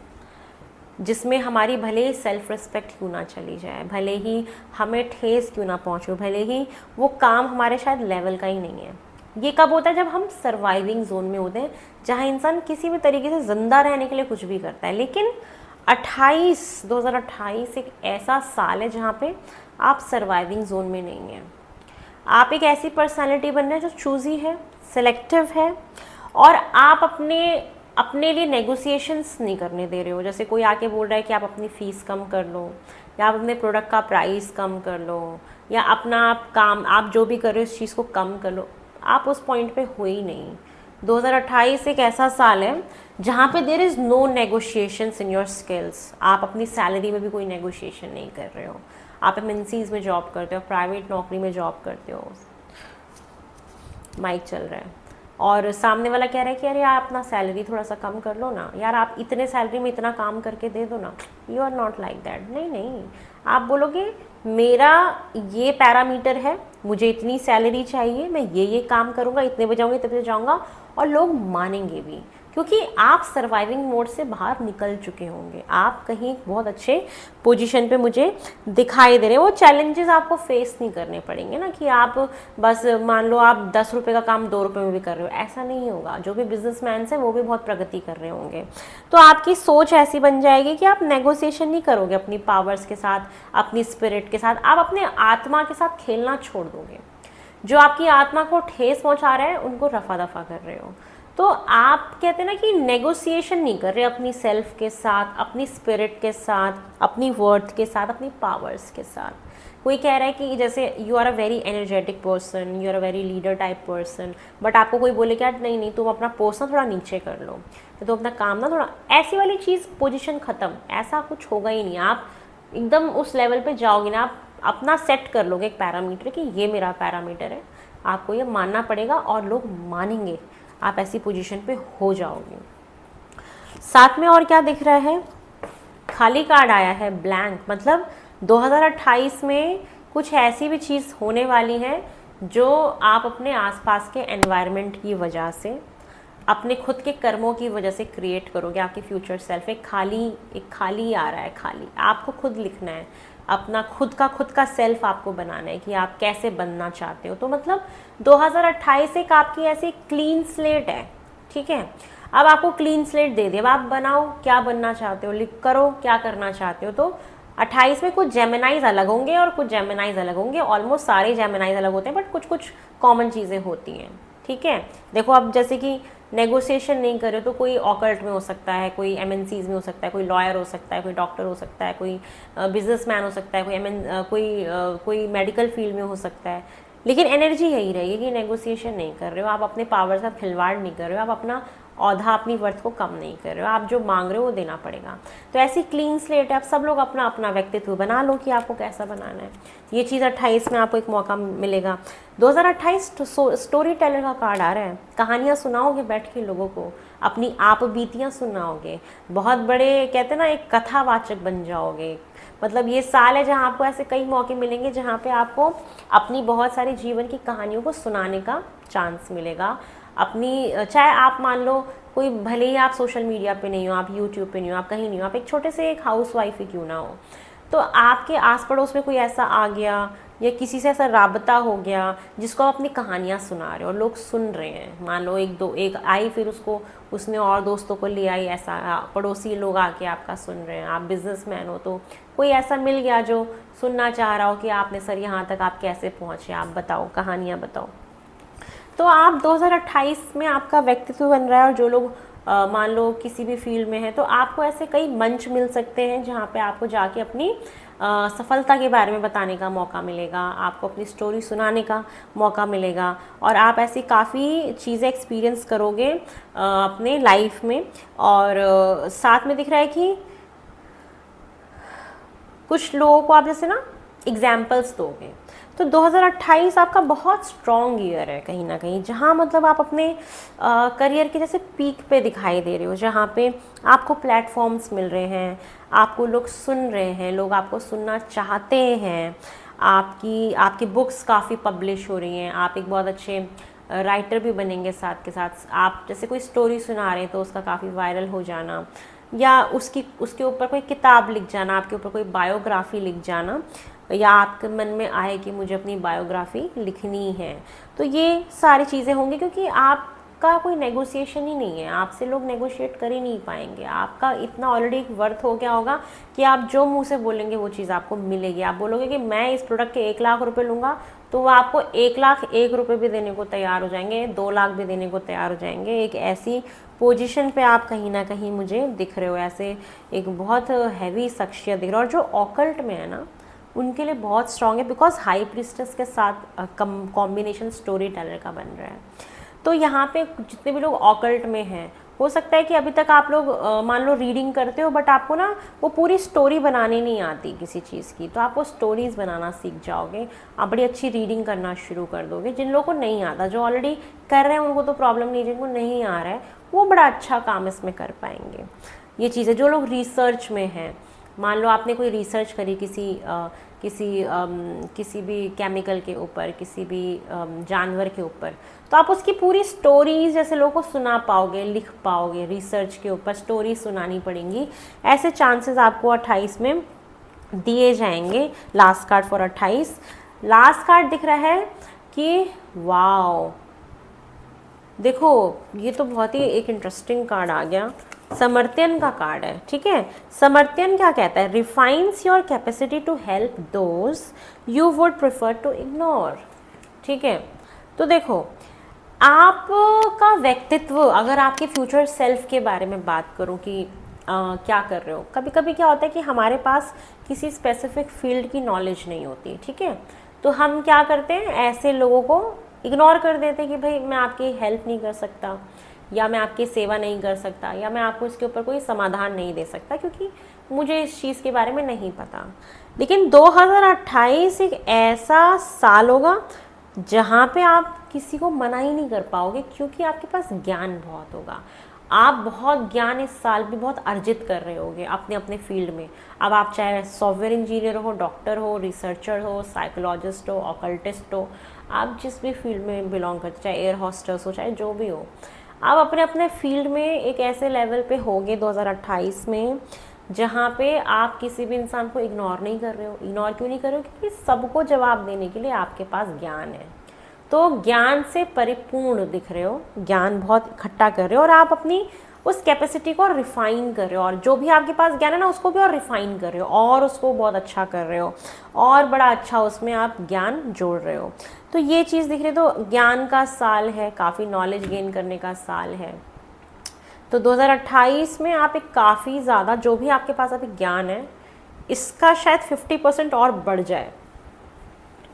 जिसमें हमारी भले ही सेल्फ रिस्पेक्ट क्यों ना चली जाए, भले ही हमें ठेस क्यों ना पहुंचे, भले ही वो काम हमारे शायद लेवल का ही नहीं है। ये कब होता है? जब हम सर्वाइविंग जोन में होते हैं, जहाँ इंसान किसी भी तरीके से ज़िंदा रहने के लिए कुछ भी करता है। लेकिन 2028 एक ऐसा साल है जहाँ पे आप सर्वाइविंग जोन में नहीं हैं। आप एक ऐसी पर्सनालिटी बन रहे हैं जो चूज़ी है, सिलेक्टिव है, और आप अपने लिए नेगोशिएशंस नहीं करने दे रहे हो। जैसे कोई आके बोल रहा है कि आप अपनी फ़ीस कम कर लो, या आप अपने प्रोडक्ट का प्राइस कम कर लो, या अपना काम आप जो भी कर रहे हो उस चीज़ को कम कर लो, आप उस पॉइंट पे हो ही नहीं। 2028 एक ऐसा साल है जहाँ पे there is no negotiations in your skills. आप अपनी सैलरी में भी कोई नेगोशिएशन नहीं कर रहे हो। आप एमएनसीज़ में जॉब करते हो, प्राइवेट नौकरी में जॉब करते हो, माइक चल रहा है और सामने वाला कह रहा है कि अरे आप अपना सैलरी थोड़ा सा कम कर लो ना यार, आप इतने सैलरी में इतना काम करके दे दो ना। You are not like that. नहीं, आप बोलोगे मेरा ये पैरामीटर है, मुझे इतनी सैलरी चाहिए, मैं ये काम करूँगा, इतने बजे जाऊँगा, इतने बजे जाऊँगा, और लोग मानेंगे भी, क्योंकि आप सर्वाइविंग मोड से बाहर निकल चुके होंगे। आप कहीं बहुत अच्छे पोजीशन पे मुझे दिखाई दे रहे हैं। वो चैलेंजेस आपको फेस नहीं करने पड़ेंगे ना कि आप बस मान लो आप 10 रुपये का काम 2 रुपये में भी कर रहे हो, ऐसा नहीं होगा। जो भी बिजनेसमैन हैं वो भी बहुत प्रगति कर रहे होंगे। तो आपकी सोच ऐसी बन जाएगी कि आप नेगोशिएशन नहीं करोगे अपनी पावर्स के साथ, अपनी स्पिरिट के साथ। आप अपने आत्मा के साथ खेलना छोड़ दोगे। जो आपकी आत्मा को ठेस पहुँचा रहे हैं उनको रफा दफा कर रहे हो। तो आप कहते हैं ना कि नेगोशिएशन नहीं कर रहे अपनी सेल्फ के साथ, अपनी स्पिरिट के साथ, अपनी वर्थ के साथ, अपनी पावर्स के साथ। कोई कह रहा है कि जैसे you are a very energetic person, you are a very leader type person, but आपको कोई बोले क्या नहीं तुम अपना पोस्ट ना थोड़ा नीचे कर लो, तो तुम अपना काम ना थोड़ा, ऐसी वाली चीज़ पोजीशन ख़त्म। ऐसा कुछ होगा ही नहीं। आप एकदम उस लेवल पे जाओगे ना, आप अपना सेट कर लोगे एक पैरामीटर कि ये मेरा पैरामीटर है। आपको ये मानना पड़ेगा और लोग मानेंगे। आप ऐसी पोजीशन पे हो जाओगे। साथ में और क्या दिख रहा है, खाली कार्ड आया है, ब्लैंक, मतलब 2028 में कुछ ऐसी भी चीज़ होने वाली है जो आप अपने आसपास के एनवायरनमेंट की वजह से, अपने खुद के कर्मों की वजह से क्रिएट करोगे। आपकी फ्यूचर सेल्फ एक खाली आ रहा है, खाली आपको खुद लिखना है, अपना खुद का सेल्फ आपको बनाना है कि आप कैसे बनना चाहते हो। तो मतलब 2028 एक आपकी ऐसी क्लीन स्लेट है, ठीक है। अब आपको क्लीन स्लेट दे दे, अब आप बनाओ क्या बनना चाहते हो, लिख करो क्या करना चाहते हो। तो 28 में कुछ जेमिनाइज अलग होंगे और कुछ जेमिनाइज अलग होंगे, ऑलमोस्ट सारे जेमिनाइज अलग होते हैं, बट कुछ कुछ कॉमन चीज़ें होती हैं, ठीक है। देखो अब जैसे कि नेगोशिएशन नहीं करे तो कोई ऑकल्ट में हो सकता है, कोई एमएनसीज में हो सकता है, कोई लॉयर हो सकता है, कोई डॉक्टर हो सकता है, कोई बिजनेसमैन हो सकता है, कोई मेडिकल फील्ड में हो सकता है। लेकिन एनर्जी यही रहेगी कि नेगोशिएशन नहीं कर रहे हो, आप अपने पावर से खिलवाड़ नहीं कर रहे हो, आप अपना औधा, अपनी वर्थ को कम नहीं कर रहे हो, आप जो मांग रहे हो वो देना पड़ेगा। तो ऐसी क्लीन स्लेट है, आप सब लोग अपना अपना व्यक्तित्व बना लो कि आपको कैसा बनाना है। ये चीज़ 28 में आपको एक मौका मिलेगा। 2028 स्टोरी टेलर का कार्ड आ रहा है, कहानियाँ सुनाओगे बैठ के लोगों को, अपनी आप बीतियाँ सुनाओगे, बहुत बड़े कहते हैं ना एक कथावाचक बन जाओगे। मतलब ये साल है जहाँ आपको ऐसे कई मौके मिलेंगे जहाँ पे आपको अपनी बहुत सारी जीवन की कहानियों को सुनाने का चांस मिलेगा। अपनी, चाहे आप मान लो कोई, भले ही आप सोशल मीडिया पे नहीं हो, आप यूट्यूब पे नहीं हो, आप कहीं नहीं हो, आप एक छोटे से एक हाउस वाइफ ही क्यों ना हो, तो आपके आस पड़ोस में कोई ऐसा आ गया या किसी से ऐसा राबता हो गया जिसको आप अपनी कहानियाँ सुना रहे हो और लोग सुन रहे हैं, मान लो एक आई, फिर उसने और दोस्तों को ले आई, ऐसा पड़ोसी लोग आके आपका सुन रहे हैं, आप बिजनेसमैन हो तो कोई ऐसा मिल गया जो सुनना चाह रहा हो कि आपने सर यहाँ तक आप कैसे पहुँचे, आप बताओ, कहानियाँ बताओ। तो आप 2028 में आपका व्यक्तित्व बन रहा है, और जो लोग मान लो किसी भी फील्ड में है तो आपको ऐसे कई मंच मिल सकते हैं जहाँ पे आपको जाके अपनी सफलता के बारे में बताने का मौका मिलेगा, आपको अपनी स्टोरी सुनाने का मौका मिलेगा, और आप ऐसी काफ़ी चीज़ें एक्सपीरियंस करोगे अपने लाइफ में। और साथ में दिख रहा है कि कुछ लोगों को आप जैसे ना एग्जाम्पल्स दोगे। तो 2028 आपका बहुत स्ट्रॉन्ग ईयर है कहीं ना कहीं, जहाँ मतलब आप अपने करियर के जैसे पीक पे दिखाई दे रहे हो, जहाँ पे आपको प्लेटफॉर्म्स मिल रहे हैं, आपको लोग सुन रहे हैं, लोग आपको सुनना चाहते हैं, आपकी बुक्स काफ़ी पब्लिश हो रही हैं, आप एक बहुत अच्छे राइटर भी बनेंगे। साथ के साथ आप जैसे कोई स्टोरी सुना रहे हैं तो उसका काफ़ी वायरल हो जाना, या उसके ऊपर कोई किताब लिख जाना, आपके ऊपर कोई बायोग्राफी लिख जाना, या आपके मन में आए कि मुझे अपनी बायोग्राफी लिखनी है। तो ये सारी चीज़ें होंगी क्योंकि आपका कोई नेगोशिएशन ही नहीं है, आपसे लोग नेगोशिएट कर ही नहीं पाएंगे, आपका इतना ऑलरेडी एक वर्थ हो गया होगा कि आप जो मुंह से बोलेंगे वो चीज़ आपको मिलेगी। आप बोलोगे कि मैं इस प्रोडक्ट के 1 लाख रुपए लूँगा, तो वो आपको 1,01,000 रुपये भी देने को तैयार हो जाएंगे, 2 लाख भी देने को तैयार हो जाएंगे। एक ऐसी पोजीशन पे आप कहीं ना कहीं मुझे दिख रहे हो, ऐसे एक बहुत हैवी शख्सियत दिख रहा है। और जो ऑकल्ट में है ना, उनके लिए बहुत स्ट्रॉन्ग है, बिकॉज हाई प्रिस्टेस के साथ कॉम्बिनेशन स्टोरी टेलर का बन रहा है। तो यहाँ पे जितने भी लोग ऑकल्ट में हैं, हो सकता है कि अभी तक आप लोग मान लो रीडिंग करते हो, बट आपको ना वो पूरी स्टोरी बनानी नहीं आती किसी चीज़ की, तो आप वो स्टोरीज़ बनाना सीख जाओगे, आप बड़ी अच्छी रीडिंग करना शुरू कर दोगे। जिन लोगों को नहीं आता, जो ऑलरेडी कर रहे हैं उनको तो प्रॉब्लम नहीं, जिनको नहीं आ रहा है वो बड़ा अच्छा काम इसमें कर पाएंगे। ये चीज़ें, जो लोग रिसर्च में हैं, मान लो आपने कोई रिसर्च करी किसी भी केमिकल के ऊपर, किसी भी जानवर के ऊपर, तो आप उसकी पूरी स्टोरीज जैसे लोगों को सुना पाओगे, लिख पाओगे। रिसर्च के ऊपर स्टोरी सुनानी पड़ेंगी, ऐसे चांसेस आपको 28 में दिए जाएंगे। Last card for 28, last card दिख रहा है कि वाओ, देखो ये तो बहुत ही एक इंटरेस्टिंग कार्ड आ गया, समर्थन का कार्ड है, ठीक है। समर्थन क्या कहता है, refines your capacity to help those you would prefer to ignore, ठीक है। तो देखो आपका व्यक्तित्व, अगर आपके फ्यूचर सेल्फ के बारे में बात करूं कि क्या कर रहे हो, कभी कभी क्या होता है कि हमारे पास किसी स्पेसिफिक फील्ड की नॉलेज नहीं होती, ठीक है, तो हम क्या करते हैं, ऐसे लोगों को इग्नोर कर देते हैं कि भाई मैं आपकी हेल्प नहीं कर सकता, या मैं आपकी सेवा नहीं कर सकता, या मैं आपको इसके ऊपर कोई समाधान नहीं दे सकता क्योंकि मुझे इस चीज़ के बारे में नहीं पता। लेकिन 2028 एक ऐसा साल होगा जहाँ पे आप किसी को मना ही नहीं कर पाओगे, क्योंकि आपके पास ज्ञान बहुत होगा। आप बहुत ज्ञान इस साल भी बहुत अर्जित कर रहे होगे अपने अपने फील्ड में। अब आप चाहे सॉफ्टवेयर इंजीनियर हो, डॉक्टर हो, रिसर्चर हो, साइकोलॉजिस्ट हो, ऑकल्टिस्ट हो, आप जिस भी फील्ड में बिलोंग करते, चाहे एयर हॉस्टेस हो, चाहे जो भी हो, आप अपने अपने फील्ड में एक ऐसे लेवल पे होगे 2028 में जहाँ पे आप किसी भी इंसान को इग्नोर नहीं कर रहे हो। इग्नोर क्यों नहीं कर रहे हो? क्योंकि सबको जवाब देने के लिए आपके पास ज्ञान है। तो ज्ञान से परिपूर्ण दिख रहे हो, ज्ञान बहुत इकट्ठा कर रहे हो, और आप अपनी उस कैपेसिटी को रिफाइन कर रहे हो, और जो भी आपके पास ज्ञान है ना, उसको भी और रिफाइन कर रहे हो, और उसको बहुत अच्छा कर रहे हो, और बड़ा अच्छा उसमें आप ज्ञान जोड़ रहे हो। तो ये चीज़ दिख रही है। तो ज्ञान का साल है, काफ़ी नॉलेज गेन करने का साल है। तो 2028 में आप एक काफ़ी ज़्यादा, जो भी आपके पास अभी ज्ञान है, इसका शायद 50% और बढ़ जाए।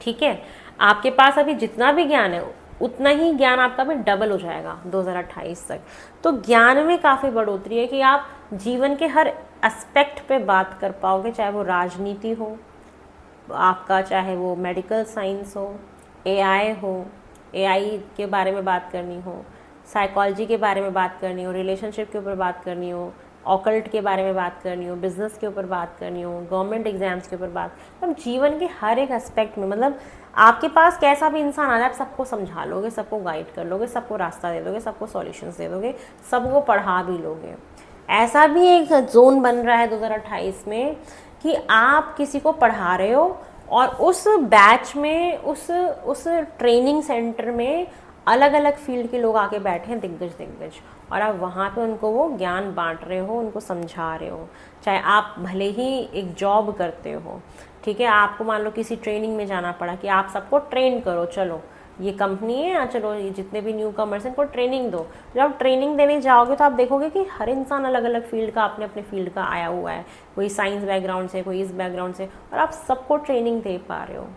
ठीक है, आपके पास अभी जितना भी ज्ञान है उतना ही ज्ञान आपका भी डबल हो जाएगा 2028 तक। तो ज्ञान में काफ़ी बढ़ोतरी है कि आप जीवन के हर एस्पेक्ट पे बात कर पाओगे, चाहे वो राजनीति हो आपका, चाहे वो मेडिकल साइंस हो, एआई हो, एआई के बारे में बात करनी हो, साइकोलॉजी के बारे में बात करनी हो, रिलेशनशिप के ऊपर बात करनी हो, ऑकल्ट के बारे में बात करनी हो, बिजनेस के ऊपर बात करनी हो, गवर्नमेंट एग्जाम्स के ऊपर बात, मतलब जीवन के हर एक एस्पेक्ट में, मतलब आपके पास कैसा भी इंसान आ जाए, आप सबको समझा लोगे, सबको गाइड कर लोगे, सबको रास्ता दे दोगे, सबको सॉल्यूशंस दे दोगे, सबको पढ़ा भी लोगे। ऐसा भी एक जोन बन रहा है 2028 में कि आप किसी को पढ़ा रहे हो, और उस बैच में, उस ट्रेनिंग सेंटर में अलग अलग फील्ड के लोग आके बैठे हैं, दिग्गज, और आप वहाँ पे उनको वो ज्ञान बांट रहे हो, उनको समझा रहे हो। चाहे आप भले ही एक जॉब करते हो, ठीक है, आपको मान लो किसी ट्रेनिंग में जाना पड़ा कि आप सबको ट्रेन करो, चलो ये कंपनी है, चलो ये जितने भी न्यू कमर्स हैं इनको ट्रेनिंग दो। जब आप ट्रेनिंग देने जाओगे तो आप देखोगे कि हर इंसान अलग अलग फील्ड का, अपने अपने फील्ड का आया हुआ है, कोई साइंस बैकग्राउंड से, कोई इस बैकग्राउंड से, और आप सबको ट्रेनिंग दे पा रहे हो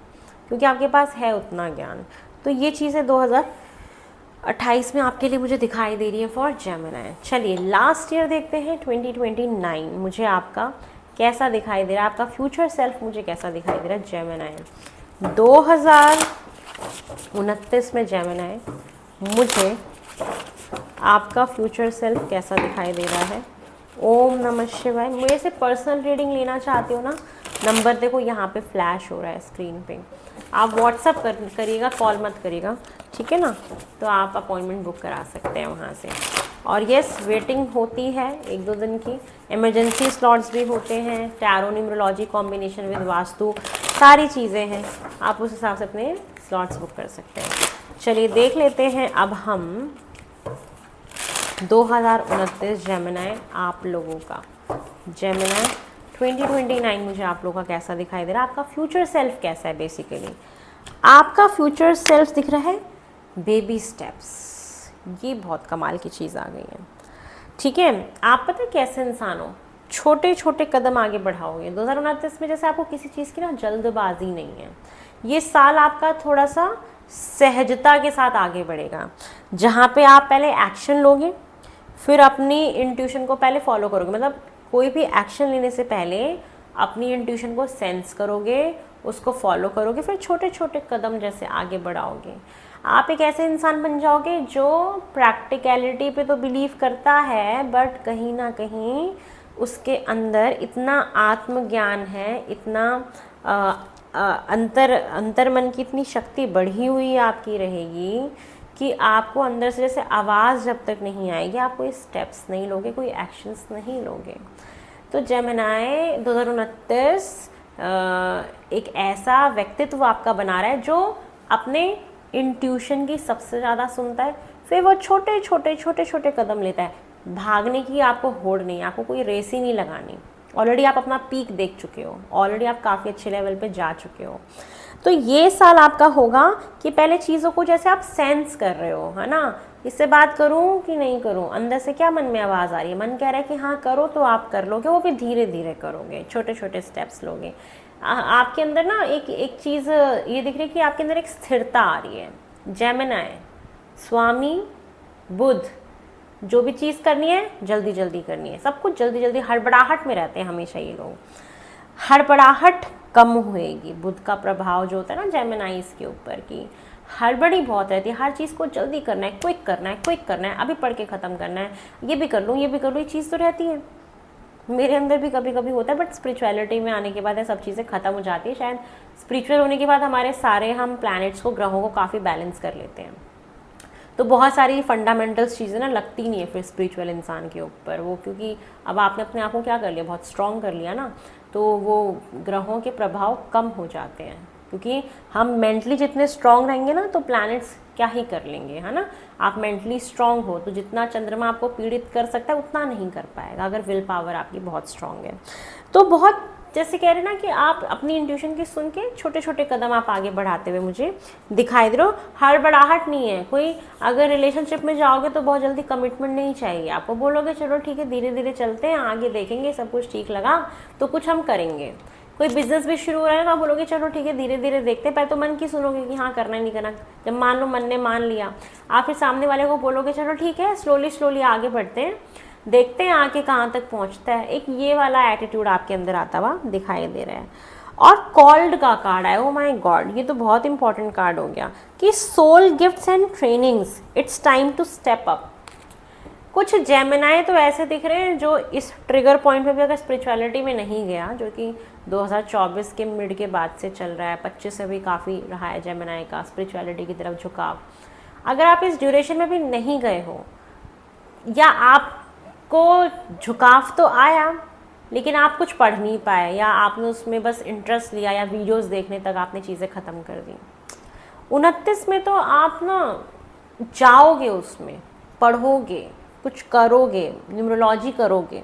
क्योंकि आपके पास है उतना ज्ञान। तो ये चीज़ें 2028 में आपके लिए मुझे दिखाई दे रही है फॉर जेमिनी। चलिए लास्ट ईयर देखते हैं 2029 मुझे आपका कैसा दिखाई दे रहा है, आपका फ्यूचर सेल्फ मुझे कैसा दिखाई दे रहा है जेमिनी 2029 में। जेमिनी मुझे आपका फ्यूचर सेल्फ कैसा दिखाई दे रहा है? ओम नमः शिवाय। मेरे से पर्सनल रीडिंग लेना चाहते हो ना, नंबर देखो यहाँ पे फ्लैश हो रहा है स्क्रीन पे, आप व्हाट्सअप करिएगा, कॉल मत करिएगा, ठीक है ना। तो आप अपॉइंटमेंट बुक करा सकते हैं वहाँ से। और यस, वेटिंग होती है 1-2 दिन की, इमरजेंसी स्लॉट्स भी होते हैं, tarot numerology combination with vastu, सारी चीज़ें हैं, आप उस हिसाब से अपने स्लॉट्स बुक कर सकते हैं। चलिए देख लेते हैं अब हम 2029 जेमिनी आप लोगों का। जेमिनी 2029 मुझे आप लोगों का कैसा दिखाई दे रहा है, आपका फ्यूचर सेल्फ कैसा है? बेसिकली आपका फ्यूचर सेल्फ दिख रहा है बेबी स्टेप्स। ये बहुत कमाल की चीज़ आ गई है, ठीक है। आप पता है कैसे इंसान हो, छोटे छोटे कदम आगे बढ़ाओगे 2029 में। जैसे आपको किसी चीज़ की ना जल्दबाजी नहीं है, ये साल आपका थोड़ा सा सहजता के साथ आगे बढ़ेगा, जहाँ पे आप पहले एक्शन लोगे, फिर अपनी इंट्यूशन को पहले फॉलो करोगे। मतलब कोई भी एक्शन लेने से पहले अपनी इंट्यूशन को सेंस करोगे, उसको फॉलो करोगे, फिर छोटे छोटे कदम जैसे आगे बढ़ाओगे। आप एक ऐसे इंसान बन जाओगे जो प्रैक्टिकलिटी पे तो बिलीव करता है, बट कहीं ना कहीं उसके अंदर इतना आत्मज्ञान है, इतना अंतर मन की इतनी शक्ति बढ़ी हुई आपकी रहेगी कि आपको अंदर से जैसे आवाज़ जब तक नहीं आएगी, आप कोई स्टेप्स नहीं लोगे, कोई एक्शंस नहीं लोगे। तो जेमिनी 2029 एक ऐसा व्यक्तित्व आपका बना रहा है जो अपने इंट्यूशन की सबसे ज़्यादा सुनता है, फिर वो छोटे छोटे कदम लेता है। भागने की आपको होड़ नहीं, आपको कोई रेस ही नहीं लगानी। ऑलरेडी आप अपना पीक देख चुके हो, ऑलरेडी आप काफ़ी अच्छे लेवल पे जा चुके हो। तो ये साल आपका होगा कि पहले चीज़ों को जैसे आप सेंस कर रहे हो, है ना, इससे बात करूं कि नहीं करूं, अंदर से क्या मन में आवाज़ आ रही है, मन कह रहा है कि हाँ करो, तो आप कर लोगे, वो भी धीरे धीरे करोगे, छोटे छोटे स्टेप्स लोगे। आपके अंदर ना एक चीज़ ये दिख रही है कि आपके अंदर एक स्थिरता आ रही है। जेमिनी स्वामी बुध, जो भी चीज़ करनी है जल्दी जल्दी करनी है, सब कुछ जल्दी जल्दी, हड़बड़ाहट में रहते हैं हमेशा ये लोग। हड़बड़ाहट कम होएगी, बुध का प्रभाव जो होता है ना जेमिनी के ऊपर की हड़बड़ी बहुत रहती है, हर चीज़ को जल्दी करना है, क्विक करना है, क्विक करना है, अभी पढ़ के ख़त्म करना है, ये भी कर लूँ, ये भी कर लूँ, ये चीज़ तो रहती है। मेरे अंदर भी कभी कभी होता है, बट स्पिरिचुअलिटी में आने के बाद ये सब चीज़ें ख़त्म हो जाती है। शायद स्पिरिचुअल होने के बाद हमारे सारे हम प्लैनेट्स को, ग्रहों को काफ़ी बैलेंस कर लेते हैं। तो बहुत सारी फंडामेंटल्स चीज़ें ना लगती नहीं है फिर स्पिरिचुअल इंसान के ऊपर वो, क्योंकि अब आपने अपने आप को क्या कर लिया, बहुत स्ट्रॉन्ग कर लिया ना, तो वो ग्रहों के प्रभाव कम हो जाते हैं। क्योंकि हम मेंटली जितने स्ट्रॉन्ग रहेंगे ना, तो प्लैनेट्स क्या ही कर लेंगे, है ना। आप मेंटली स्ट्रॉन्ग हो तो जितना चंद्रमा आपको पीड़ित कर सकता है उतना नहीं कर पाएगा, अगर विल पावर आपकी बहुत स्ट्रॉन्ग है। तो बहुत जैसे कह रहे ना कि आप अपनी इंट्यूशन की सुन के छोटे छोटे कदम आप आगे बढ़ाते हुए मुझे दिखाई दे रहे हो। हड़बड़ाहट नहीं है कोई। अगर रिलेशनशिप में जाओगे तो बहुत जल्दी कमिटमेंट नहीं चाहिए आपको। बोलोगे चलो ठीक है, धीरे धीरे चलते हैं, आगे देखेंगे, सब कुछ ठीक लगा तो कुछ हम करेंगे। कोई बिजनेस भी शुरू हो रहा है तो आप बोलोगे चलो ठीक है, धीरे धीरे देखते हैं। पहले तो मन की सुनोगे कि हाँ करना है नहीं करना। जब मान लो मन ने मान लिया, आप फिर सामने वाले को बोलोगे चलो ठीक है, स्लोली स्लोली आगे बढ़ते हैं, देखते हैं आगे कहाँ तक पहुँचता है। एक ये वाला एटीट्यूड आपके अंदर आता हुआ दिखाई दे रहा है। और कॉल्ड का कार्ड है, ओ माय गॉड, ये तो बहुत इंपॉर्टेंट कार्ड हो गया कि soul gifts and trainings, it's time to step up. कुछ जेमिनाई तो ऐसे दिख रहे हैं जो इस ट्रिगर पॉइंट पे भी अगर स्पिरिचुअलिटी में नहीं गया, जो कि 2024 के मिड के बाद से चल रहा है, 25 से भी काफ़ी रहा है जेमिनाई का स्पिरिचुअलिटी की तरफ झुकाव। अगर आप इस ड्यूरेशन में भी नहीं गए हो, या आपको झुकाव तो आया लेकिन आप कुछ पढ़ नहीं पाए, या आपने उसमें बस इंटरेस्ट लिया, या वीडियोस देखने तक आपने चीज़ें ख़त्म कर दी, 29 में तो आप ना जाओगे, उसमें पढ़ोगे, कुछ करोगे, न्यूमरोलॉजी करोगे।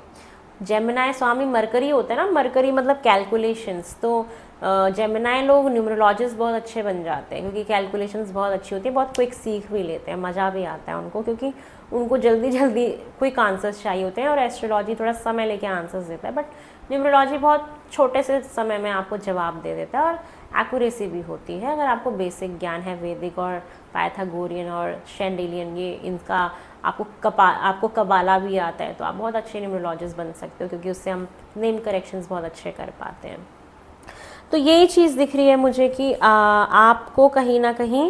जेमिनाई स्वामी मरकरी होता है ना, मरकरी मतलब कैलकुलेशंस, तो जेमिनाई लोग न्यूमरोलॉजिस्ट बहुत अच्छे बन जाते हैं क्योंकि कैलकुलेशंस बहुत अच्छी होती है, बहुत क्विक सीख भी लेते हैं, मज़ा भी आता है उनको, क्योंकि उनको जल्दी जल्दी क्विक आंसर्स चाहिए होते हैं। और एस्ट्रोलॉजी थोड़ा समय लेके आंसर्स देता है, बट न्यूमरोलॉजी बहुत छोटे से समय में आपको जवाब दे देता है, और एक्यूरेसी भी होती है अगर आपको बेसिक ज्ञान है वैदिक और पाइथागोरियन और शेंडेलियन, ये इनका आपको कबाला भी आता है, तो आप बहुत अच्छे न्यूमरोलॉजिस्ट बन सकते हो, क्योंकि उससे हम नेम करेक्शंस बहुत अच्छे कर पाते हैं। तो यही चीज़ दिख रही है मुझे कि आपको कहीं ना कहीं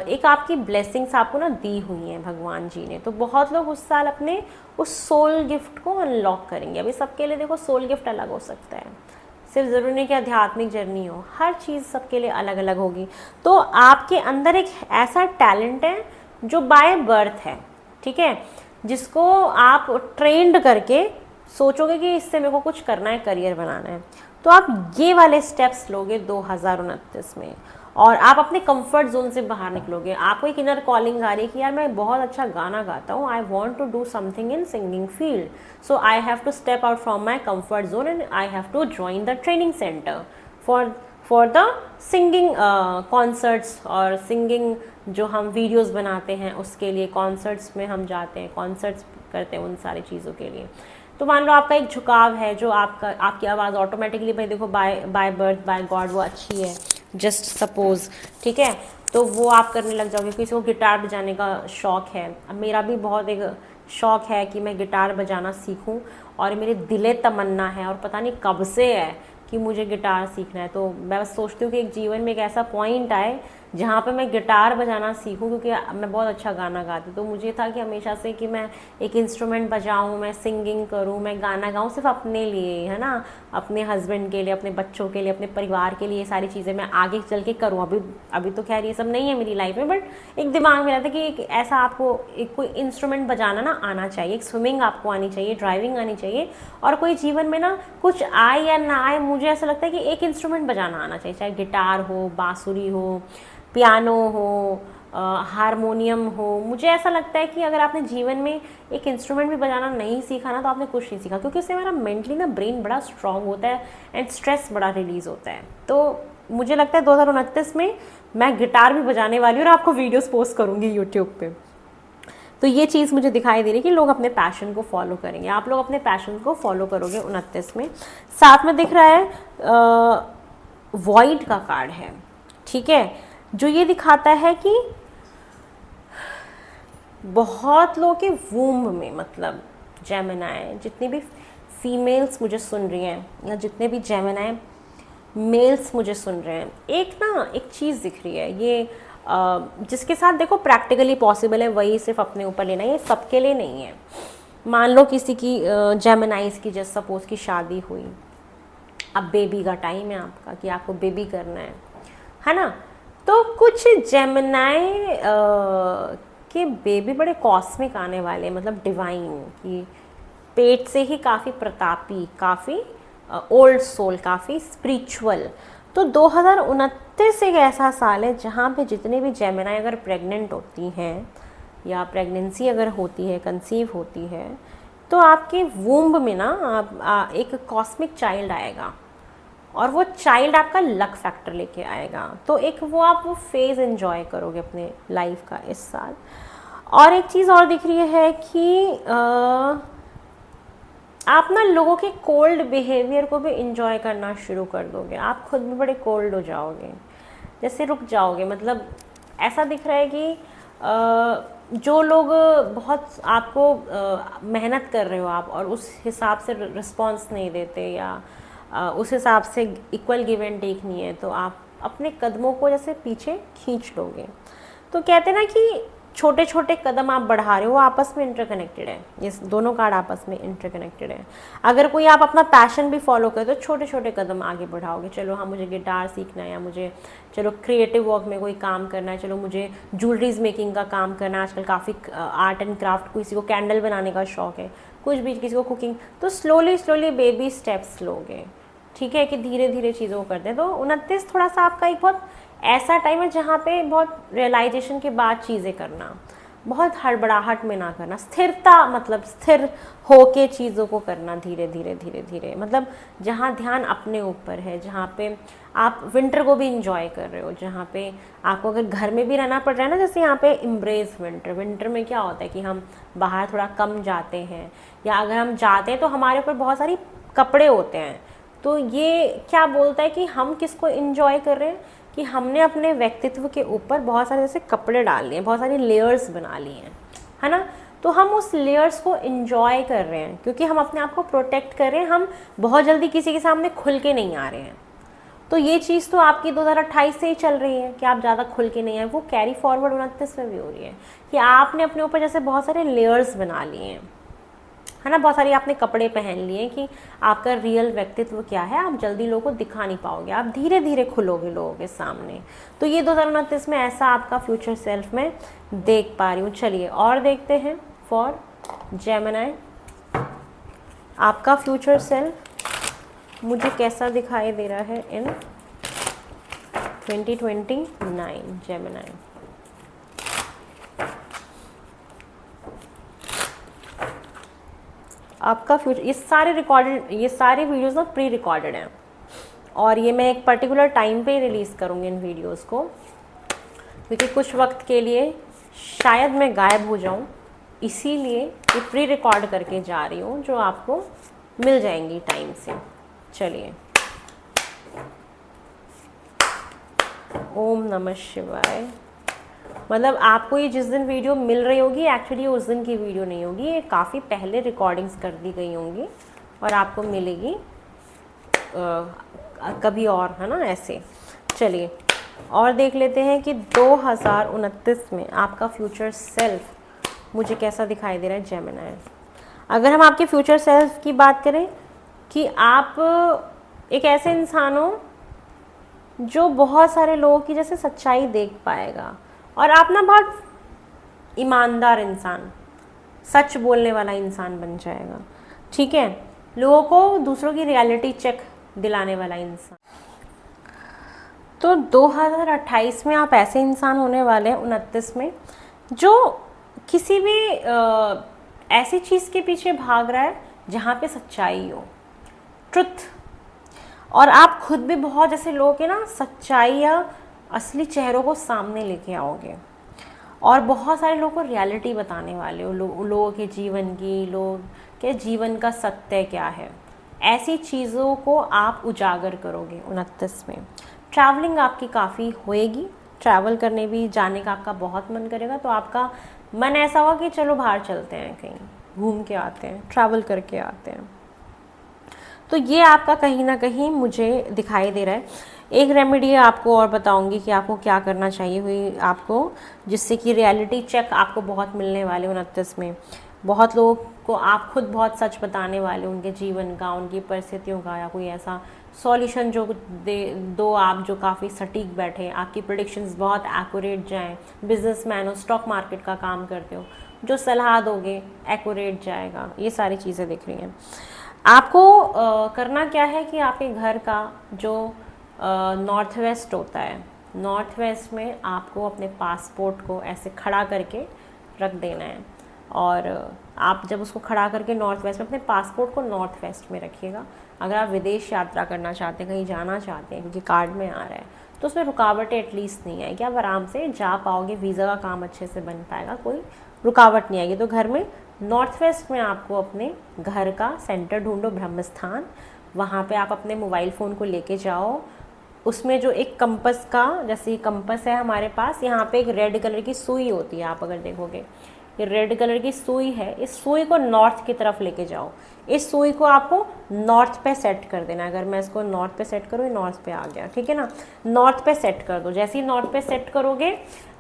एक आपकी ब्लेसिंग्स आपको ना दी हुई हैं भगवान जी ने। तो बहुत लोग उस साल अपने उस सोल गिफ्ट को अनलॉक करेंगे। अभी सबके लिए देखो सोल गिफ्ट अलग हो सकता है, सिर्फ ज़रूरी नहीं कि आध्यात्मिक जर्नी हो, हर चीज़ सबके लिए अलग अलग होगी। तो आपके अंदर एक ऐसा टैलेंट है जो बाय बर्थ है, ठीक है, जिसको आप ट्रेंड करके सोचोगे कि इससे मेरे को कुछ करना है, करियर बनाना है, तो आप ये वाले स्टेप्स लोगे 2029 में, और आप अपने कंफर्ट जोन से बाहर निकलोगे। आपको एक इनर कॉलिंग आ रही है कि यार मैं बहुत अच्छा गाना गाता हूँ, I want to do something in singing field, so I have to step out from my comfort zone and I have to join the training centre for the singing concerts, और सिंगिंग जो हम videos बनाते हैं उसके लिए concerts में हम जाते हैं, कॉन्सर्ट्स करते हैं उन सारी चीज़ों के लिए। तो मान लो आपका एक झुकाव है, जो आपकी आवाज़ ऑटोमेटिकली, भाई देखो बाय बर्थ बाय गॉड वो अच्छी है, जस्ट सपोज, ठीक है, तो वो आप करने लग जाओगे। किसी को गिटार बजाने का शौक़ है, अब मेरा भी बहुत एक शौक़ है कि मैं गिटार बजाना सीखूं, और मेरे दिले तमन्ना है और पता नहीं कब से है कि मुझे गिटार सीखना है। तो मैं बस सोचती हूँ कि एक जीवन में एक ऐसा पॉइंट आए जहाँ पे मैं गिटार बजाना सीखूं, क्योंकि मैं बहुत अच्छा गाना गाती, तो मुझे था कि हमेशा से कि मैं एक इंस्ट्रूमेंट बजाऊं, मैं सिंगिंग करूं, मैं गाना गाऊं, सिर्फ अपने लिए, है ना, अपने हस्बैंड के लिए, अपने बच्चों के लिए, अपने परिवार के लिए, ये सारी चीज़ें मैं आगे चल के करूँ। अभी तो खैर ये सब नहीं है मेरी लाइफ में, बट एक दिमाग में रहता है कि एक ऐसा आपको एक कोई इंस्ट्रूमेंट बजाना ना आना चाहिए, एक स्विमिंग आपको आनी चाहिए, ड्राइविंग आनी चाहिए, और कोई जीवन में ना कुछ आए या ना आए, मुझे ऐसा लगता है कि एक इंस्ट्रूमेंट बजाना आना चाहिए, चाहे गिटार हो, बांसुरी हो, पियानो हो, हारमोनियम हो। मुझे ऐसा लगता है कि अगर आपने जीवन में एक इंस्ट्रूमेंट भी बजाना नहीं सीखा ना, तो आपने कुछ नहीं सीखा, क्योंकि उससे हमारा मेंटली ना ब्रेन बड़ा स्ट्रांग होता है एंड स्ट्रेस बड़ा रिलीज़ होता है। तो मुझे लगता है 2029 में मैं गिटार भी बजाने वाली हूँ और आपको वीडियोस पोस्ट करूँगी यूट्यूब पे। तो ये चीज़ मुझे दिखाई दे रही है कि लोग अपने पैशन को फॉलो करेंगे, आप लोग अपने पैशन को फॉलो करोगे 29 में। साथ में दिख रहा है वॉइड का कार्ड है, ठीक है, जो ये दिखाता है कि बहुत लोग के वूम्ब में, मतलब जेमिनाई, जितनी भी फीमेल्स मुझे सुन रही हैं या जितने भी जेमिनाई मेल्स मुझे सुन रहे हैं, एक चीज़ दिख रही है, ये जिसके साथ देखो प्रैक्टिकली पॉसिबल है वही सिर्फ अपने ऊपर लेना है, ये सबके लिए नहीं है। मान लो किसी की जेमिनाइज की जस्ट सपोज की शादी हुई, अब बेबी का टाइम है आपका कि आपको बेबी करना है ना, तो कुछ जेमिनाई के बेबी बड़े कॉस्मिक आने वाले, मतलब डिवाइन की पेट से ही काफ़ी प्रतापी, काफ़ी ओल्ड सोल, काफ़ी स्पिरिचुअल। तो 2029 एक ऐसा साल है जहाँ पे जितने भी जेमिनाई अगर प्रेग्नेंट होती हैं या प्रेगनेंसी अगर होती है, कंसीव होती है, तो आपके वूम्ब में ना एक कॉस्मिक चाइल्ड आएगा और वो चाइल्ड आपका लक फैक्टर लेके आएगा। तो एक वो फेज़ एंजॉय करोगे अपने लाइफ का इस साल। और एक चीज़ और दिख रही है कि आप ना लोगों के कोल्ड बिहेवियर को भी इंजॉय करना शुरू कर दोगे। आप खुद भी बड़े कोल्ड हो जाओगे, जैसे रुक जाओगे। मतलब ऐसा दिख रहा है कि जो लोग बहुत आपको मेहनत कर रहे हो आप और उस हिसाब से रिस्पॉन्स नहीं देते या उस हिसाब से इक्वल गिव एंड टेक नहीं है, तो आप अपने कदमों को जैसे पीछे खींच लोगे। तो कहते हैं ना कि छोटे छोटे कदम आप बढ़ा रहे हो, आपस में इंटरकनेक्टेड है, ये दोनों कार्ड आपस में इंटरकनेक्टेड है। अगर कोई आप अपना पैशन भी फॉलो करे तो छोटे छोटे कदम आगे बढ़ाओगे। चलो हाँ मुझे गिटार सीखना है, या मुझे चलो क्रिएटिव वर्क में कोई काम करना है, चलो मुझे ज्वेलरीज मेकिंग का काम करना है। आजकल काफ़ी आर्ट एंड क्राफ्ट, किसी को कैंडल बनाने का शौक है, कुछ भी, किसी को कुकिंग, तो स्लोली स्लोली बेबी स्टेप्स लोगे, ठीक है, कि धीरे धीरे चीज़ों को करते हैं। तो 29 थोड़ा सा आपका एक बहुत ऐसा टाइम है जहाँ पे बहुत रियलाइजेशन के बाद चीज़ें करना, बहुत हड़बड़ाहट में ना करना, स्थिरता, मतलब स्थिर होके चीज़ों को करना, धीरे धीरे धीरे धीरे, मतलब जहाँ ध्यान अपने ऊपर है, जहाँ पे आप विंटर को भी इंजॉय कर रहे हो, जहाँ पे आपको अगर घर में भी रहना पड़ रहा है ना, जैसे यहाँ पे इम्ब्रेस विंटर। विंटर में क्या होता है कि हम बाहर थोड़ा कम जाते हैं, या अगर हम जाते हैं तो हमारे ऊपर बहुत सारी कपड़े होते हैं। तो ये क्या बोलता है कि हम किसको इंजॉय कर रहे हैं, कि हमने अपने व्यक्तित्व के ऊपर बहुत सारे जैसे कपड़े डाल लिए हैं, बहुत सारी लेयर्स बना ली हैं, है ना। तो हम उस लेयर्स को इंजॉय कर रहे हैं क्योंकि हम अपने आप को प्रोटेक्ट कर रहे हैं। हम बहुत जल्दी किसी के सामने खुल के नहीं आ रहे हैं। तो ये चीज़ तो आपकी 2028 से ही चल रही है कि आप ज़्यादा खुल के नहीं आए, वो कैरी फॉरवर्ड 29 में भी हो रही है कि आपने अपने ऊपर जैसे बहुत सारे लेयर्स बना लिए हैं, है ना, बहुत सारी आपने कपड़े पहन लिए कि आपका रियल व्यक्तित्व क्या है, आप जल्दी लोगों को दिखा नहीं पाओगे, आप धीरे धीरे खुलोगे लोगों के सामने। तो ये 2029 में ऐसा आपका फ्यूचर सेल्फ में देख पा रही हूँ। चलिए और देखते हैं फॉर जेमिनी, आपका फ्यूचर सेल्फ मुझे कैसा दिखाई दे रहा है इन 2029 जेमिनी। आपका फ्यूचर, ये सारे वीडियोस ना प्री रिकॉर्डेड हैं और ये मैं एक पर्टिकुलर टाइम पे रिलीज़ करूँगी इन वीडियोस को, क्योंकि कुछ वक्त के लिए शायद मैं गायब हो जाऊँ, इसीलिए ये प्री रिकॉर्ड करके जा रही हूँ जो आपको मिल जाएंगी टाइम से। चलिए, ओम नमः शिवाय। मतलब आपको ये जिस दिन वीडियो मिल रही होगी एक्चुअली उस दिन की वीडियो नहीं होगी, ये काफ़ी पहले रिकॉर्डिंग्स कर दी गई होंगी और आपको मिलेगी कभी और, है ना, ऐसे। चलिए और देख लेते हैं कि 2029 में आपका फ्यूचर सेल्फ मुझे कैसा दिखाई दे रहा है जेमिनी। अगर हम आपके फ्यूचर सेल्फ की बात करें कि आप एक ऐसे इंसान हो जो बहुत सारे लोगों की जैसे सच्चाई देख पाएगा, और आप ना बहुत ईमानदार इंसान, सच बोलने वाला इंसान बन जाएगा, ठीक है, लोगों को दूसरों की रियलिटी चेक दिलाने वाला इंसान। तो 2028 में आप ऐसे इंसान होने वाले हैं 29 में जो किसी भी ऐसी चीज़ के पीछे भाग रहा है जहाँ पे सच्चाई हो, ट्रुथ, और आप खुद भी बहुत जैसे लोगों के ना सच्चाई या असली चेहरों को सामने लेके आओगे और बहुत सारे लोगों को रियलिटी बताने वाले हो, लोगों के जीवन की, लोग के जीवन का सत्य क्या है, ऐसी चीज़ों को आप उजागर करोगे 29 में। ट्रैवलिंग आपकी काफ़ी होएगी, ट्रैवल करने भी जाने का आपका बहुत मन करेगा, तो आपका मन ऐसा होगा कि चलो बाहर चलते हैं, कहीं घूम के आते हैं, ट्रैवल करके आते हैं। तो ये आपका कहीं ना कहीं मुझे दिखाई दे रहा है। एक रेमेडी आपको और बताऊंगी कि आपको क्या करना चाहिए हुई आपको, जिससे कि रियलिटी चेक आपको बहुत मिलने वाले 29 में। बहुत लोगों को आप खुद बहुत सच बताने वाले, उनके जीवन का, उनकी परिस्थितियों का, या कोई ऐसा सॉल्यूशन जो दो आप जो काफ़ी सटीक बैठे, आपकी प्रेडिक्शंस बहुत एक्यूरेट जाएं। बिजनेसमैन हो, स्टॉक मार्केट का काम करते हो, जो सलाह दोगे एक्यूरेट जाएगा। ये सारी चीज़ें दिख रही हैं। आपको करना क्या है कि आपके घर का जो नॉर्थ वेस्ट होता है, नॉर्थ वेस्ट में आपको अपने पासपोर्ट को ऐसे खड़ा करके रख देना है। और आप जब उसको खड़ा करके नॉर्थ वेस्ट में, अपने पासपोर्ट को नॉर्थ वेस्ट में रखिएगा। अगर आप विदेश यात्रा करना चाहते हैं, कहीं जाना चाहते हैं, क्योंकि कार्ड में आ रहा है, तो उसमें रुकावटें एटलीस्ट नहीं आएगी, आप आराम से जा पाओगे, वीज़ा का काम अच्छे से बन पाएगा, कोई रुकावट नहीं आएगी। तो घर में नॉर्थ वेस्ट में आपको अपने घर का सेंटर ढूंढो, ब्रह्म स्थान। वहाँ पे आप अपने मोबाइल फ़ोन को लेके जाओ। उसमें जो एक कंपस का, जैसे कंपस है हमारे पास, यहाँ पे एक रेड कलर की सुई होती है, आप अगर देखोगे ये रेड कलर की सुई है। इस सुई को नॉर्थ की तरफ लेके जाओ। इस सुई को आपको नॉर्थ पे सेट कर देना। अगर मैं इसको नॉर्थ पे सेट करूँ, ये नॉर्थ पे आ गया, ठीक है ना। नॉर्थ पे सेट कर दो। जैसे ही नॉर्थ पे सेट करोगे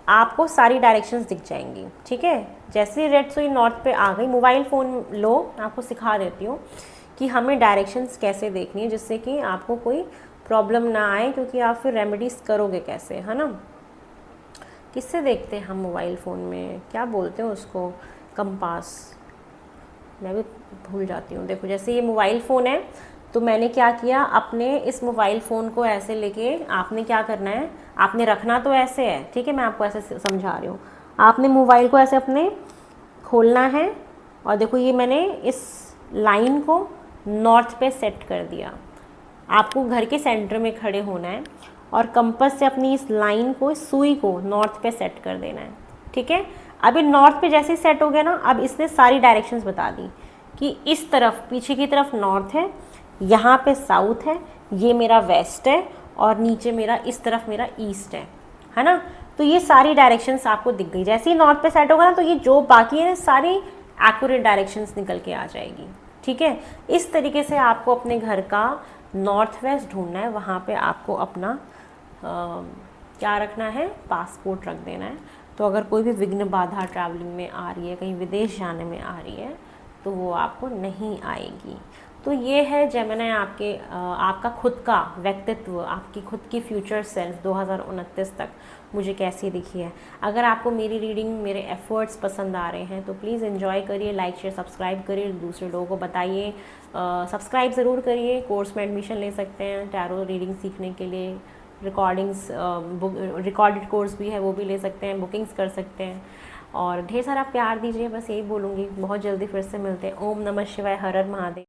आपको सारी डायरेक्शंस दिख जाएंगी, ठीक है। जैसे ही रेड सुई नॉर्थ पे आ गई, मोबाइल फ़ोन लो, आपको सिखा देती हूँ कि हमें डायरेक्शंस कैसे देखनी है, जिससे कि आपको कोई प्रॉब्लम ना आए, क्योंकि आप फिर रेमेडीज़ करोगे कैसे, है ना। किससे देखते हैं हम मोबाइल फ़ोन में, क्या बोलते हैं उसको, कंपास, मैं भी भूल जाती हूँ। देखो जैसे ये मोबाइल फ़ोन है, तो मैंने क्या किया, अपने इस मोबाइल फ़ोन को ऐसे लेके, आपने क्या करना है, आपने रखना तो ऐसे है, ठीक है, मैं आपको ऐसे समझा रही हूँ। आपने मोबाइल को ऐसे अपने खोलना है, और देखो ये मैंने इस लाइन को नॉर्थ पे सेट कर दिया। आपको घर के सेंटर में खड़े होना है और कंपास से अपनी इस लाइन को, इस सुई को नॉर्थ पे सेट कर देना है, ठीक है। अब ये नॉर्थ पे जैसे ही सेट हो गया ना, अब इसने सारी डायरेक्शंस बता दी कि इस तरफ, पीछे की तरफ नॉर्थ है, यहाँ पे साउथ है, ये मेरा वेस्ट है, और नीचे मेरा इस तरफ मेरा ईस्ट है ना। तो ये सारी डायरेक्शंस आपको दिख गई। जैसे ही नॉर्थ पे सेट होगा ना, तो ये जो बाकी है सारी एक्यूरेट डायरेक्शंस निकल के आ जाएगी, ठीक है। इस तरीके से आपको अपने घर का नॉर्थ वेस्ट ढूंढना है। वहाँ पे आपको अपना क्या रखना है, पासपोर्ट रख देना है। तो अगर कोई भी विघ्न बाधा ट्रैवलिंग में आ रही है, कहीं विदेश जाने में आ रही है, तो वो आपको नहीं आएगी। तो ये है जेमिनी आपका खुद का व्यक्तित्व, आपकी खुद की फ्यूचर सेल्फ 2029 तक मुझे कैसी दिखी है। अगर आपको मेरी रीडिंग, मेरे एफर्ट्स पसंद आ रहे हैं, तो प्लीज़ एंजॉय करिए, लाइक शेयर सब्सक्राइब करिए, दूसरे लोगों को बताइए, सब्सक्राइब ज़रूर करिए। कोर्स में एडमिशन ले सकते हैं टैरो रीडिंग सीखने के लिए। रिकॉर्डेड कोर्स भी है, वो भी ले सकते हैं, बुकिंग्स कर सकते हैं। और ढेर सारा प्यार दीजिए, बस यही बोलूँगी। बहुत जल्दी फिर से मिलते हैं। ओम नमः शिवाय, हर हर महादेव।